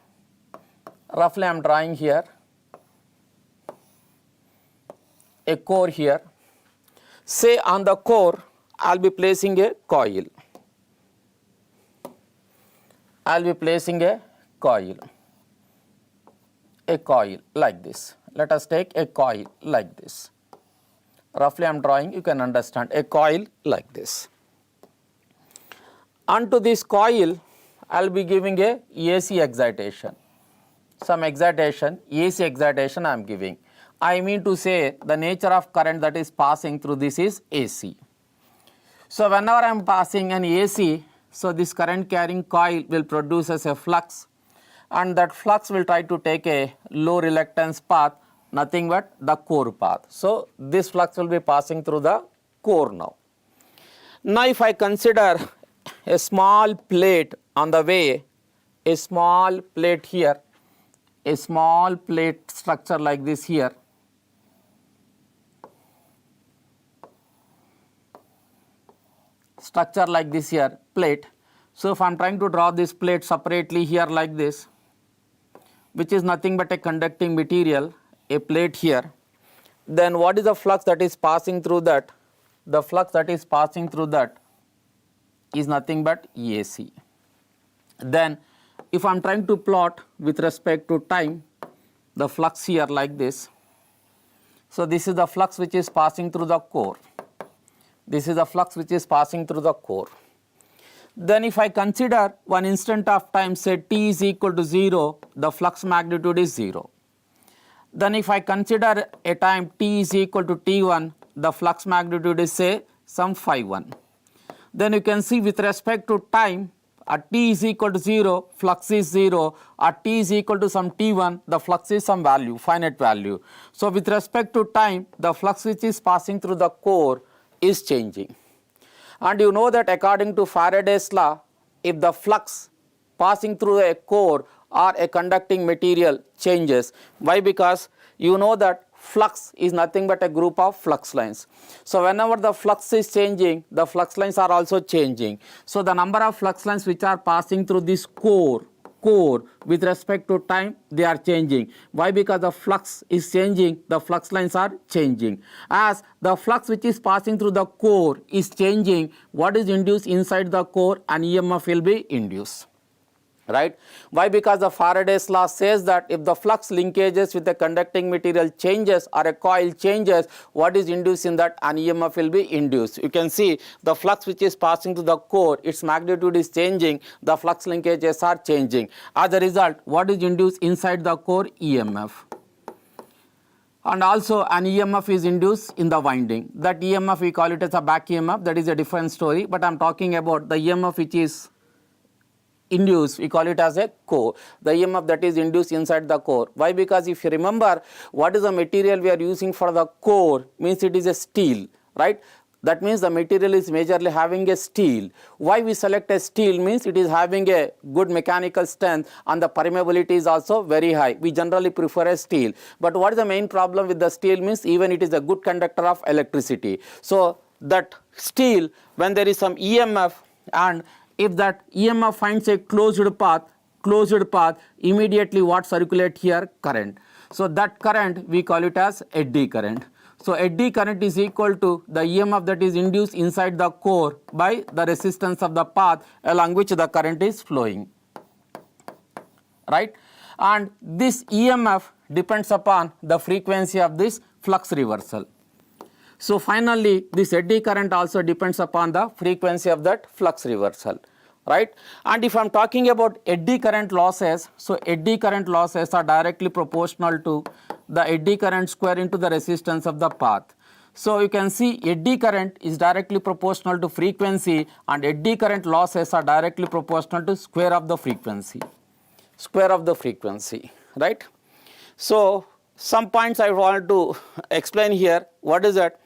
Roughly I am drawing here a core here. Say on the core I will be placing a coil. I will be placing a coil. a coil like this. Let us take a coil like this. Roughly I am drawing, you can understand, a coil like this. Onto this coil, I will be giving a AC excitation. Some excitation, AC excitation I am giving. I mean to say the nature of current that is passing through this is AC. So whenever I am passing an AC, so this current carrying coil will produce as a flux, and that flux will try to take a low reluctance path, nothing but the core path. So this flux will be passing through the core now. Now if I consider a small plate on the way, a small plate here, a small plate structure like this here, structure like this here, plate. So if I am trying to draw this plate separately here like this, which is nothing but a conducting material, a plate here, then what is the flux that is passing through that? The flux that is passing through that is nothing but AC. Then if I am trying to plot with respect to time the flux here like this, so this is the flux which is passing through the core. This is the flux which is passing through the core. Then if I consider one instant of time, say t is equal to 0, the flux magnitude is 0. Then if I consider a time t is equal to t1, the flux magnitude is say some phi1. Then you can see with respect to time, at t is equal to 0, flux is 0, at t is equal to some t1, the flux is some value, finite value. So with respect to time, the flux which is passing through the core is changing. And you know that according to Faraday's law, if the flux passing through a core or a conducting material changes, why? Because you know that flux is nothing but a group of flux lines. So whenever the flux is changing, the flux lines are also changing. So the number of flux lines which are passing through this core with respect to time, they are changing. Why? Because the flux is changing, the flux lines are changing. As the flux which is passing through the core is changing, what is induced inside the core? An EMF will be induced. Right? Why? Because the Faraday's law says that if the flux linkages with the conducting material changes or a coil changes, what is induced in that? An EMF will be induced. You can see the flux which is passing to the core, its magnitude is changing, the flux linkages are changing. As a result, what is induced inside the core? EMF. And also an EMF is induced in the winding. That EMF we call it as a back EMF, that is a different story, but I am talking about the EMF which is induced, we call it as a core, the EMF that is induced inside the core. Why? Because if you remember, what is the material we are using for the core? Means it is a steel, right? That means the material is majorly having a steel. Why we select a steel? Means it is having a good mechanical strength and the permeability is also very high. We generally prefer a steel. But what is the main problem with the steel? Means even it is a good conductor of electricity. So that steel, when there is some EMF, and if that EMF finds a closed path, immediately what circulate here? Current. So that current we call it as eddy current. So eddy current is equal to the EMF that is induced inside the core by the resistance of the path along which the current is flowing. Right? And this EMF depends upon the frequency of this flux reversal. So finally, this eddy current also depends upon the frequency of that flux reversal, right? And if I am talking about eddy current losses, so eddy current losses are directly proportional to the eddy current square into the resistance of the path. So you can see eddy current is directly proportional to frequency and eddy current losses are directly proportional to square of the frequency, right? So some points I want to explain here. What is that?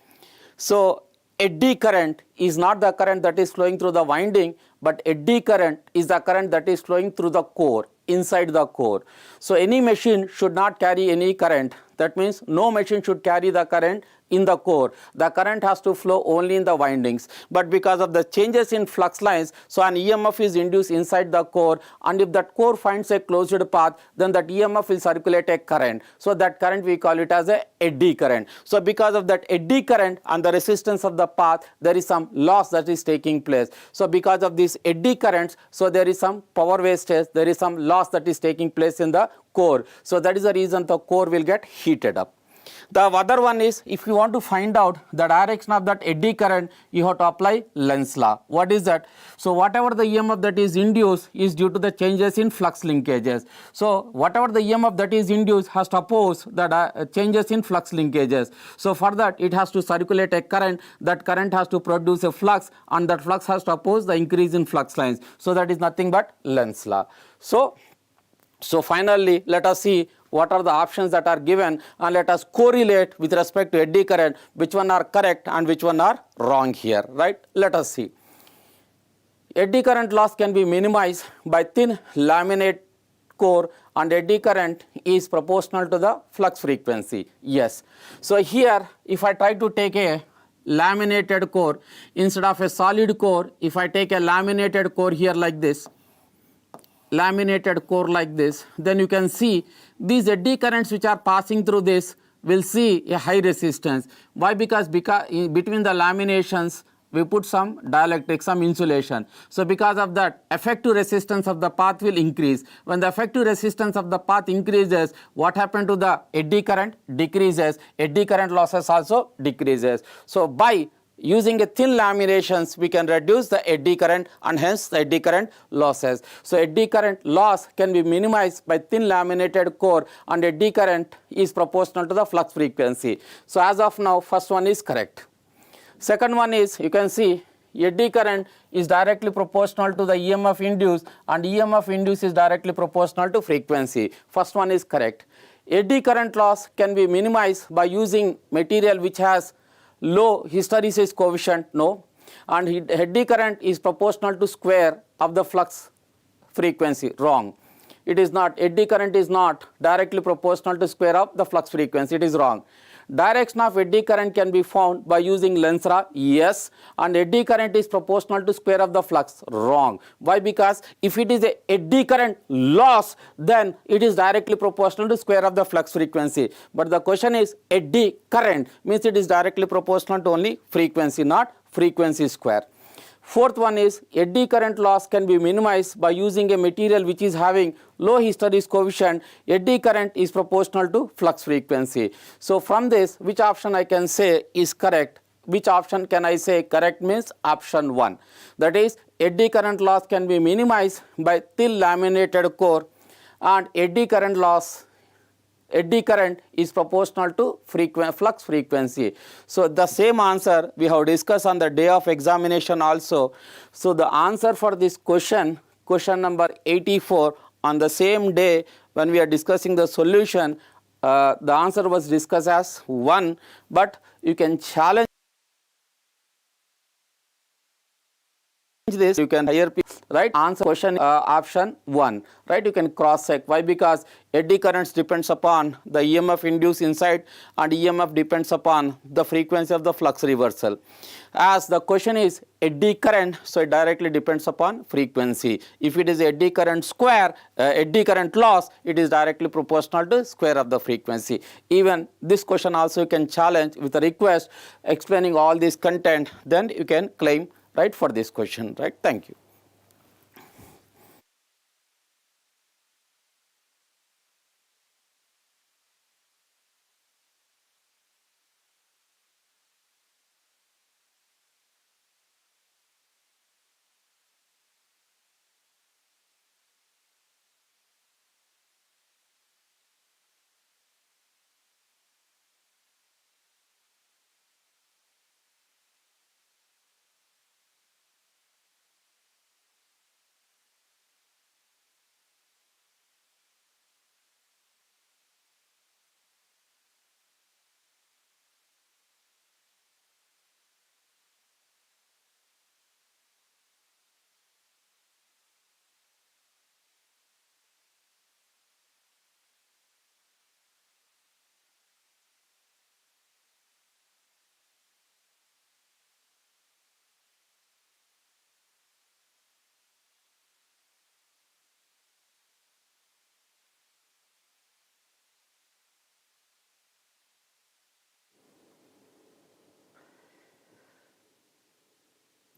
So eddy current is not the current that is flowing through the winding, but eddy current is the current that is flowing through the core, inside the core. So any machine should not carry any current. That means no machine should carry the current in the core, the current has to flow only in the windings. But because of the changes in flux lines, so an EMF is induced inside the core, and if that core finds a closed path, then that EMF will circulate a current. So that current we call it as a eddy current. So because of that eddy current and the resistance of the path, there is some loss that is taking place. So because of these eddy currents, so there is some power wastage, there is some loss that is taking place in the core. So that is the reason the core will get heated up. The other one is, if you want to find out the direction of that eddy current, you have to apply Lenz's law. What is that? So whatever the EMF that is induced is due to the changes in flux linkages. So whatever the EMF that is induced has to oppose the changes in flux linkages. So for that, it has to circulate a current. That current has to produce a flux, and that flux has to oppose the increase in flux lines. So that is nothing but Lenz's law. So finally, let us see what are the options that are given, and let us correlate with respect to eddy current, which one are correct and which one are wrong here, right? Let us see. Eddy current loss can be minimized by thin laminate core, and eddy current is proportional to the flux frequency. Yes. So here, if I try to take a laminated core instead of a solid core, if I take a laminated core here like this, laminated core like this, then you can see these eddy currents which are passing through this will see a high resistance. Why? Because between the laminations we put some dielectric, some insulation. So because of that, effective resistance of the path will increase. When the effective resistance of the path increases, what happened to the eddy current? Decreases. Eddy current losses also decreases. So by using a thin laminations, we can reduce the eddy current and hence the eddy current losses. So eddy current loss can be minimized by thin laminated core, and eddy current is proportional to the flux frequency. So as of now, first one is correct. Second one is, you can see eddy current is directly proportional to the EMF induced, and EMF induced is directly proportional to frequency. First one is correct. Eddy current loss can be minimized by using material which has low hysteresis coefficient, no, and eddy current is proportional to square of the flux frequency, wrong. It is not. Eddy current is not directly proportional to square of the flux frequency, it is wrong. Direction of eddy current can be found by using Lenz's law, yes, and eddy current is proportional to square of the flux, wrong. Why? Because if it is a eddy current loss, then it is directly proportional to square of the flux frequency. But the question is eddy current means it is directly proportional to only frequency, not frequency square. Fourth one is, eddy current loss can be minimized by using a material which is having low hysteresis coefficient. Eddy current is proportional to flux frequency. So from this, which option I can say is correct? Which option can I say correct means option 1. That is, eddy current loss can be minimized by thin laminated core, and eddy current is proportional to flux frequency. So the same answer we have discussed on the day of examination also. So the answer for this question number 84, on the same day when we are discussing the solution, the answer was discussed as 1, but you can challenge this, you can higher right answer question option 1, right? You can cross check. Why? Because eddy currents depends upon the EMF induced inside, and EMF depends upon the frequency of the flux reversal. As the question is eddy current, so it directly depends upon frequency. If it is eddy current square, eddy current loss, it is directly proportional to square of the frequency. Even this question also you can challenge with a request explaining all this content, then you can claim right for this question, right? Thank you.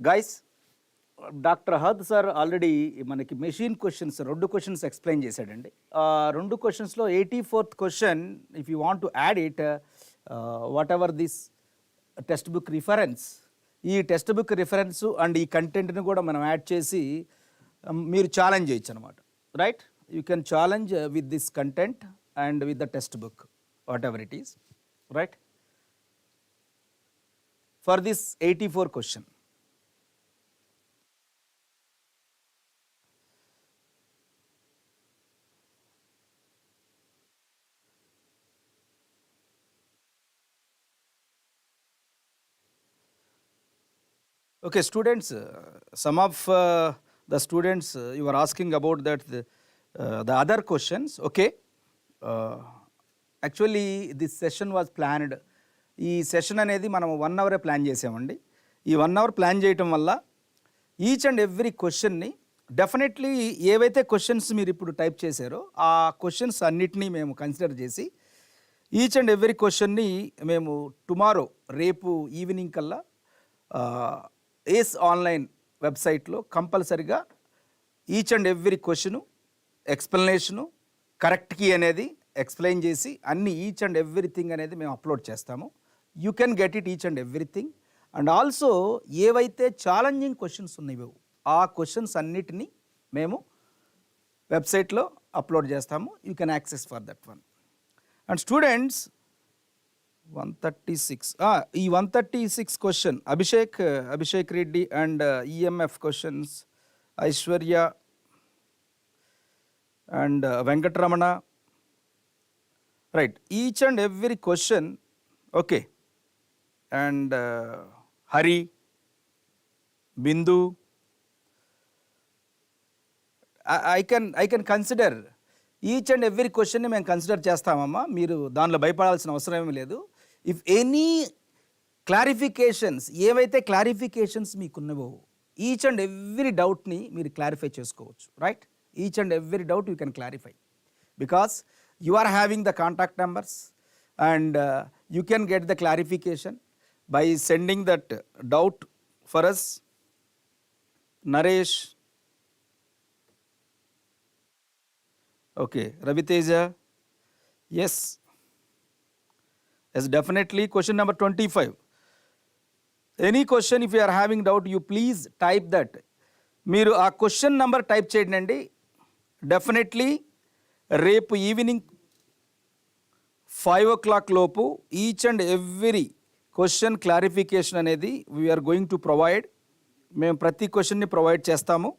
Guys, doctor హద్ sir already మనకి machine questions 2 questions explain చేశాడండి. 2 క్వశ్చన్స్లో 84th question, if you want to add it, whatever this text book reference, ఈ text book reference and ఈ కంటెంట్ని కూడా మనం add చేసి మీరు ఛాలెంజ్ చేయొచ్చు అనమాట. Right, you can challenge with this content and with the text book, what ever it is, right, for this 84 question. Okay, students, some of the students you were asking about that the other questions. Okay, actually this session was planned. ఈ session అనేది మనం 1 అవరే plan చేసామండి. ఈ 1 our plan చేయటం వల్ల each and every క్వశ్చన్ని definitely ఏవైతే questions మీరు ఇప్పుడు టైప్ చేశారో ఆ క్వశ్చన్స్ అన్నిటినీ మేము కన్సిడర్ చేసి ఈచ్ అండ్ ఎవ్రీ క్వశ్చన్ని మేము టుమారో, రేపు ఈవినింగ్ కల్లా ఏస్ ఆన్లైన్ వెబ్సైట్లో కంపల్సరిగా each and every question, explanation, correct key అనేది ఎక్స్ప్లెయిన్ చేసి అన్ని ఈచ్ అండ్ ఎవ్రీథింగ్ అనేది మేము అప్లోడ్ చేస్తాము. You can get it each and everything. And also ఏవైతే ఛాలెంజింగ్ క్వశ్చన్స్ ఉన్నాయో ఆ క్వశ్చన్స్ అన్నిటినీ మేము వెబ్సైట్లో అప్లోడ్ చేస్తాము. You can access for that one. And students, 136 ఈ 136 question Abhishek Reddy and EMF questions, Aishwarya and Venkataramana, right, each and every question. Okay, and Hari, Bindu, I can consider each and every క్వశ్చన్ని మేము consider చేస్తామమ్మా, మీరు దానిలో భయపడాల్సిన అవసరం ఏమీ లేదు. ఇఫ్ ఎనీ క్లారిఫికేషన్స్, ఏవైతే క్లారిఫికేషన్స్ మీకున్నవో ఈచ్ అండ్ ఎవ్రీ డౌట్ని మీరు క్లారిఫై చేసుకోవచ్చు. Right, each and every doubt you can clarify because you are having the contact numbers and you can get the clarification by sending that doubt for us. Naresh, okay, Raviteja, yes, definitely. Question number 25, any question if you are having doubt, you please type that. మీరు ఆ question number type చేయండి. Definitely రేపు evening 5 o'clock లోపు each and every question clarification అనేది we are going to provide. మేము ప్రతి క్వశ్చన్ని provide చేస్తాము.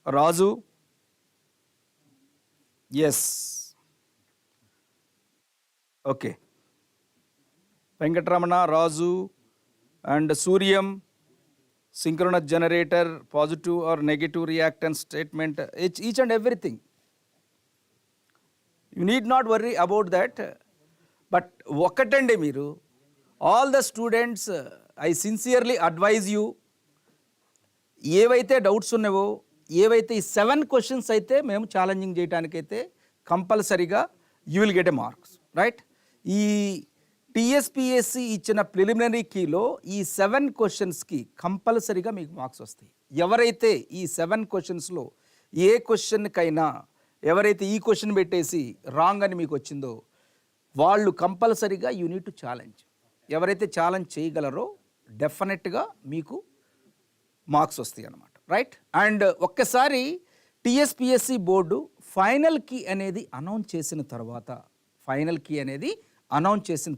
Raju, yes, okay, Venkataramana, Raju and Suryam, synchronous generator, positive or negative reactance statement, each and everything. You need not worry about that. But ఒక్కటండి, మీరు all the students, I sincerely advise you, ఏవైతే doubts ఉన్నావో, ఏవైతే ఈ 7 క్వశ్చన్స్ అయితే మేము ఛాలెంజింగ్ చేయడానికైతే కంపల్సరీగా you will get a marks. Right, ఈ టీఎస్పీఎస్సీ ఇచ్చిన ప్రిలిమినరీ కీలో ఈ 7 క్వశ్చన్స్కి కంపల్సరీగా మీకు మార్క్స్ వస్తాయి. ఎవరైతే ఈ 7 క్వశ్చన్స్లో ఏ క్వశ్చన్కైనా ఎవరైతే ఈ క్వశ్చన్ పెట్టేసి రాంగ్ అని మీకు వచ్చిందో వాళ్ళు కంపల్సరీగా యూ నీడ్ టు ఛాలెంజ్. ఎవరైతే ఛాలెంజ్ చేయగలరో డెఫినెట్గా మీకు మార్క్స్ వస్తాయి అన్నమాట. రైట్, అండ్ ఒక్కసారి టీఎస్పీఎస్సీ బోర్డు ఫైనల్ కీ అనేది అనౌన్స్ చేసిన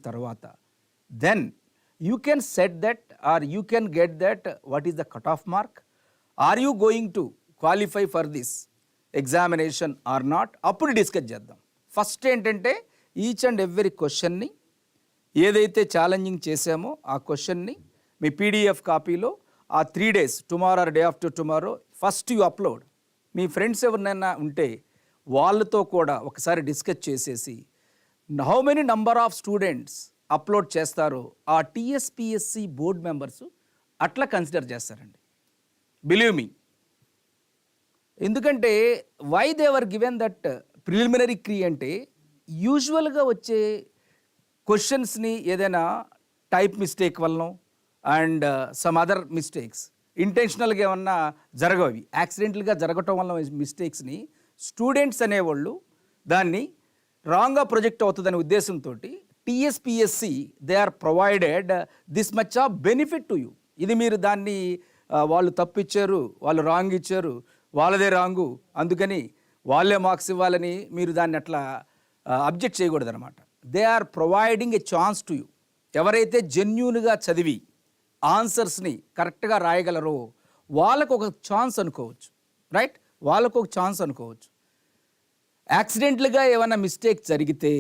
తర్వాత then you can set that or you can get that what is the cut off mark, or you going to qualify for this examination or not, అప్పుడు discuss చేద్దాం. First ఏంటంటే each and every క్వశ్చన్ని ఏదైతే challenging చేసామో ఆ క్వశ్చన్ని మీ PDF కాపీలో ఆ 3 days, tomorrow or day after tomorrow, first you upload. మీ ఫ్రెండ్స్ ఎవరినైనా ఉంటే వాళ్ళతో కూడా ఒకసారి డిస్కస్ చేసేసి how many number of students upload చేస్తారో ఆ టీఎస్పీఎస్సీ బోర్డ్ మెంబర్స్ అట్లా కన్సిడర్ చేస్తారండి. బిలీవ్ మీ, ఎందుకంటే why they were given that preliminary key అంటే యూజువల్గా వచ్చే క్వశ్చన్స్ని ఏదైనా టైప్ మిస్టేక్ వలన అండ్ సమ్ అదర్ మిస్టేక్స్ ఇంటెన్షనల్గా ఏమన్నా జరగవి. యాక్సిడెంటల్గా జరగటం వల్ల మిస్టేక్స్ని స్టూడెంట్స్ అనేవాళ్ళు దాన్ని రాంగ్గా ప్రొజెక్ట్ అవుతుందనే ఉద్దేశంతో TSPSC they are provided this much of benefit to you. ఇది మీరు దాన్ని వాళ్ళు తప్పు ఇచ్చారు, వాళ్ళు రాంగ్ ఇచ్చారు, వాళ్ళదే రాంగు, అందుకని వాళ్ళే మార్క్స్ ఇవ్వాలని మీరు దాన్ని అట్లా అబ్జెక్ట్ చేయకూడదు అనమాట. They are providing a chance to you. ఎవరైతే జెన్యూన్గా చదివి ఆన్సర్స్ని కరెక్ట్గా రాయగలరో వాళ్ళకు ఒక ఛాన్స్ అనుకోవచ్చు, రైట్? వాళ్ళకు ఒక ఛాన్స్ అనుకోవచ్చు. యాక్సిడెంట్లుగా ఏమైనా మిస్టేక్ జరిగితే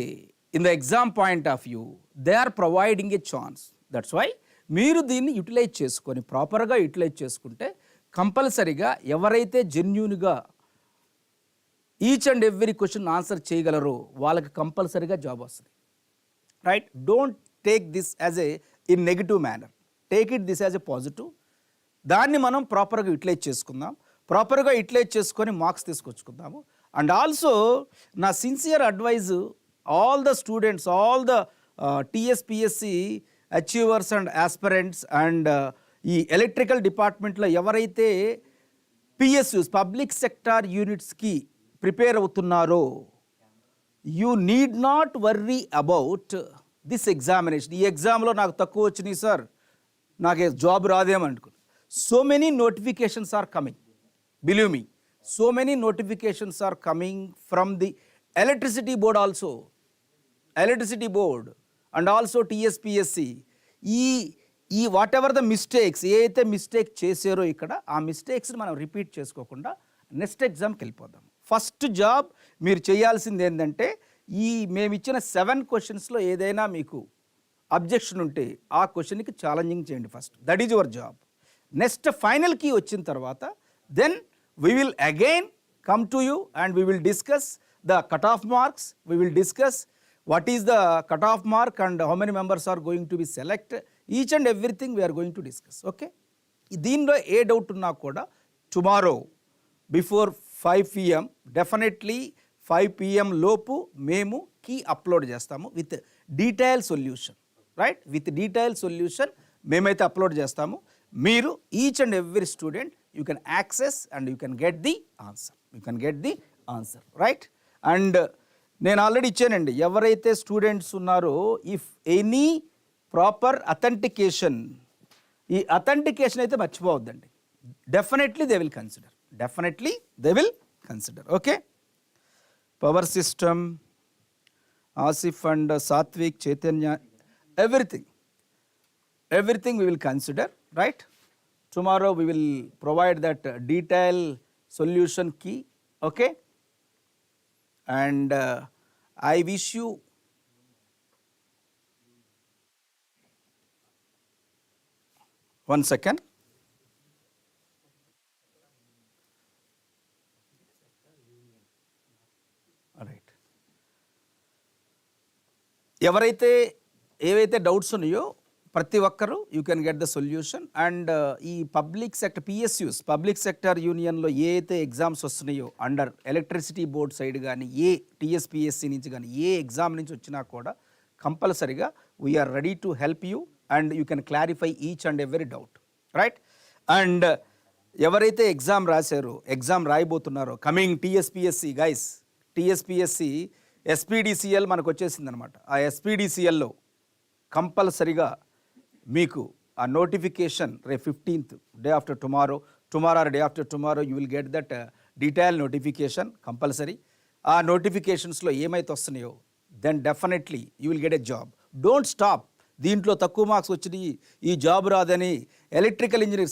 in the exam point of view they are providing a chance. That's why మీరు దీన్ని యూటిలైజ్ చేసుకొని ప్రాపర్గా యూటిలైజ్ చేసుకుంటే కంపల్సరీగా ఎవరైతే జెన్యూన్గా each and every question answer చేయగలరో వాళ్ళకి కంపల్సరీగా జాబ్ వస్తుంది, right? Don't take this as a in negative manner, take it this as a positive. దాన్ని మనం ప్రాపర్గా యూటిలైజ్ చేసుకుందాం, ప్రాపర్గా యూటిలైజ్ చేసుకొని మార్క్స్ తీసుకొచ్చుకుందాము. అండ్ ఆల్సో నా sincere advice all the students, all the TSPSC achievers and aspirants and ఈ electrical డిపార్ట్మెంట్లో ఎవరైతే పిఎస్యుస్ పబ్లిక్ సెక్టార్ యూనిట్స్కి ప్రిపేర్ అవుతున్నారో you need not worry about this examination. ఈ ఎగ్జామ్లో నాకు తక్కువ వచ్చినాయి సార్, నాకు జాబ్ రాదేమనుకో. So many notifications are coming, believe me, so many notifications are coming from the electricity board also, electricity board and also TSPSC. ఈ what ever the mistakes ఏదైతే mistake చేసారో ఇక్కడ ఆ మిస్టేక్స్ని మనం రిపీట్ చేసుకోకుండా నెక్స్ట్ ఎగ్జామ్కి వెళ్ళిపోదాం. ఫస్ట్ జాబ్ మీరు చేయాల్సింది ఏంటంటే మేము ఇచ్చిన 7 క్వశ్చన్స్లో ఏదైనా మీకు అబ్జెక్షన్ ఉంటే ఆ క్వశ్చన్కి ఛాలెంజింగ్ చేయండి first. That is your job. Next ఫైనల్కి వచ్చిన తర్వాత then we will again come to you and we will discuss the cutoff marks. We will discuss what is the cutoff mark and how many members are going to be selected. Each and everything we are going to discuss. Okay? దీనిలో ఏ doubt ఉన్నా కూడా tomorrow before 5 PM definitely 5 PM లోపు మేము key upload చేస్తాము with detail solution, right? With detail solution మేమైతే upload చేస్తాము. మీరు each and every student you can access and you can get the answer. You can get the answer, right? And నేను already ఇచ్చానండి, ఎవరైతే students ఉన్నారో if any proper authentication, ఈ authentication అయితే మర్చిపోవద్దండి. Definitely they will consider, definitely they will consider. Okay, power system, Asif and Satvik, Chaitanya, everything we will consider, right? Tomorrow we will provide that detailed solution key, okay? And I wish you one second. All right. ఎవరైతే ఏవైతే doubts ఉన్నాయో ప్రతి ఒక్కరూ you can get the solution. And ఈ public sector PSUs public sector యూనియన్లో ఏ అయితే exams వస్తున్నాయో అండర్ ఎలక్ట్రిసిటీ బోర్డ్ సైడ్ కానీ ఏ టీఎస్పిఎస్సి నుంచి కానీ ఏ ఎగ్జామ్ నుంచి వచ్చినా కూడా కంపల్సరీగా we are ready to help you and you can clarify each and every doubt, right? And ఎవరైతే ఎగ్జామ్ రాశారో, ఎగ్జామ్ రాయబోతున్నారో coming TSPSC guys, TSPSC SPDCL మనకు వచ్చేసిందనమాట. ఆ ఎస్పీడీసీఎల్లో కంపల్సరీగా మీకు ఆ నోటిఫికేషన్ రేపు 15th, day after tomorrow or day after tomorrow you will get that detail notification compulsory. ఆ నోటిఫికేషన్స్లో ఏమైతే వస్తున్నాయో then definitely you will get a job. Don't stop. దీంట్లో తక్కువ మార్క్స్ వచ్చినాయి, ఈ జాబ్ రాదని electrical engineer,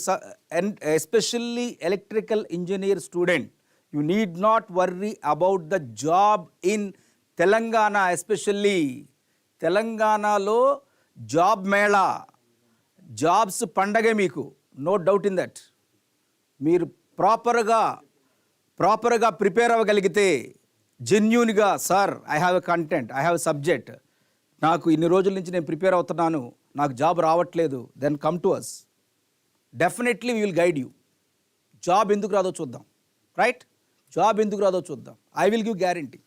especially electrical engineer student, you need not worry about the job in Telangana. Especially తెలంగాణలో జాబ్ మేళా, జాబ్స్ పండగే మీకు, నో డౌట్ ఇన్ దట్. మీరు ప్రాపర్గా ప్రిపేర్ అవ్వగలిగితే జెన్యూన్గా, sir I have a content, I have a subject, నాకు ఇన్ని రోజుల నుంచి నేను ప్రిపేర్ అవుతున్నాను, నాకు జాబ్ రావట్లేదు, then come to us. Definitely we will guide you. Job ఎందుకు రాదో చూద్దాం, రైట్? జాబ్ ఎందుకు రాదో చూద్దాం. I will give guarantee.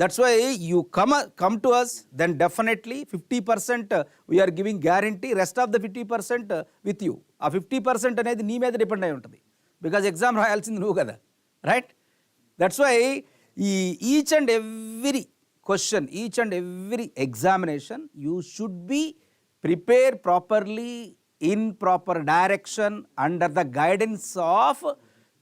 That's why you come to us, then definitely 50% we are giving guarantee, rest of the 50% with you. ఆ 50% అనేది నీ మీద డిపెండ్ అయి ఉంటుంది, బికాజ్ ఎగ్జామ్ రాయాల్సింది నువ్వు కదా, right? That's why each and every question, each and every examination you should be prepare properly in proper direction under the guidance of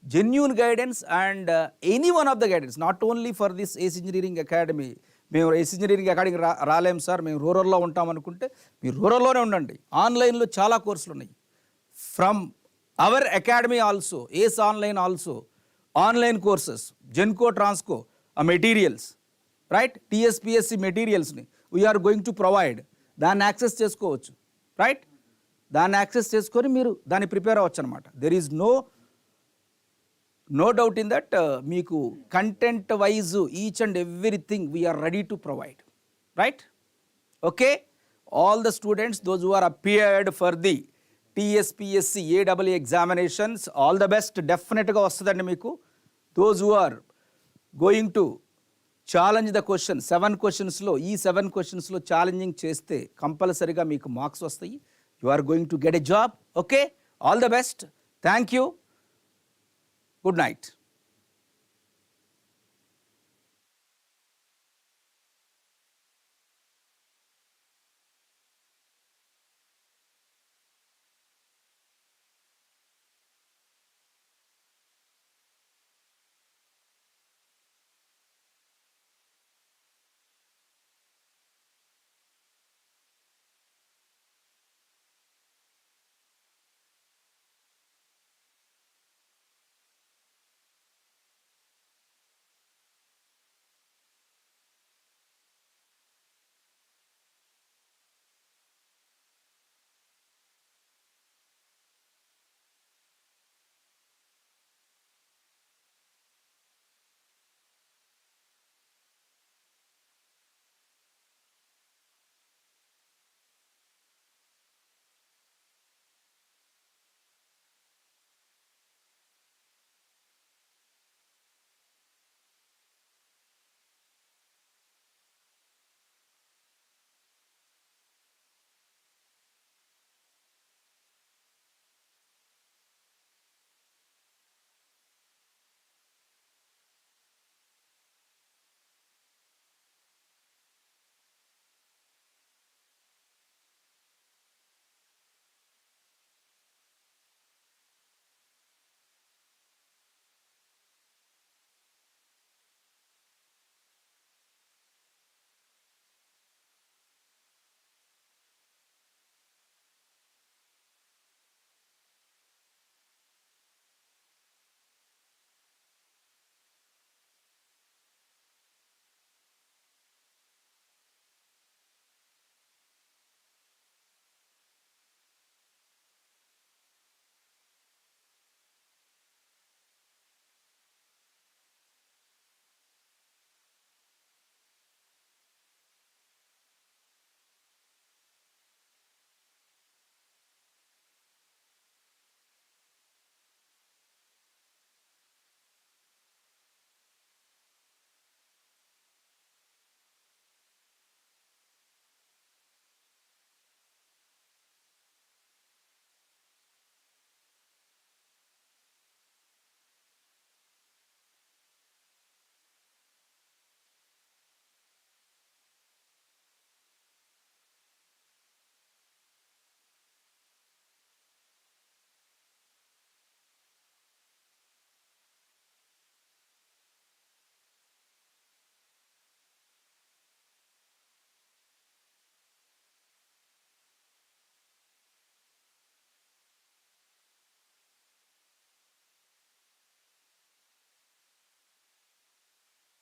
genuine guidance and any one of the guidance, not only for this ACE Engineering Academy. మేము ACE Engineering Academy రాలేం sir, మేము రూరల్లో ఉంటాం అనుకుంటే మీరు రూరల్లోనే ఉండండి. ఆన్లైన్లో చాలా కోర్సులు ఉన్నాయి from our academy also, ACE online also, online courses, GENCO TRANSCO materials, right? TSPSC మెటీరియల్స్ని వీఆర్ గోయింగ్ టు ప్రొవైడ్. దాన్ని యాక్సెస్ చేసుకోవచ్చు, రైట్? దాన్ని యాక్సెస్ చేసుకొని మీరు దాన్ని ప్రిపేర్ అవ్వచ్చు అనమాట. There is no doubt in that. మీకు content wise each and everything we are ready to provide, right? Okay, all the students those who are appeared for the TSPSC AEE examinations, all the best. డెఫినెట్గా వస్తుందండి మీకు. Those who are going to challenge the question, 7 క్వశ్చన్స్లో ఈ 7 క్వశ్చన్స్లో ఛాలెంజింగ్ చేస్తే కంపల్సరీగా మీకు మార్క్స్ వస్తాయి. You are going to get a job. Okay, all the best. Thank you. Good night.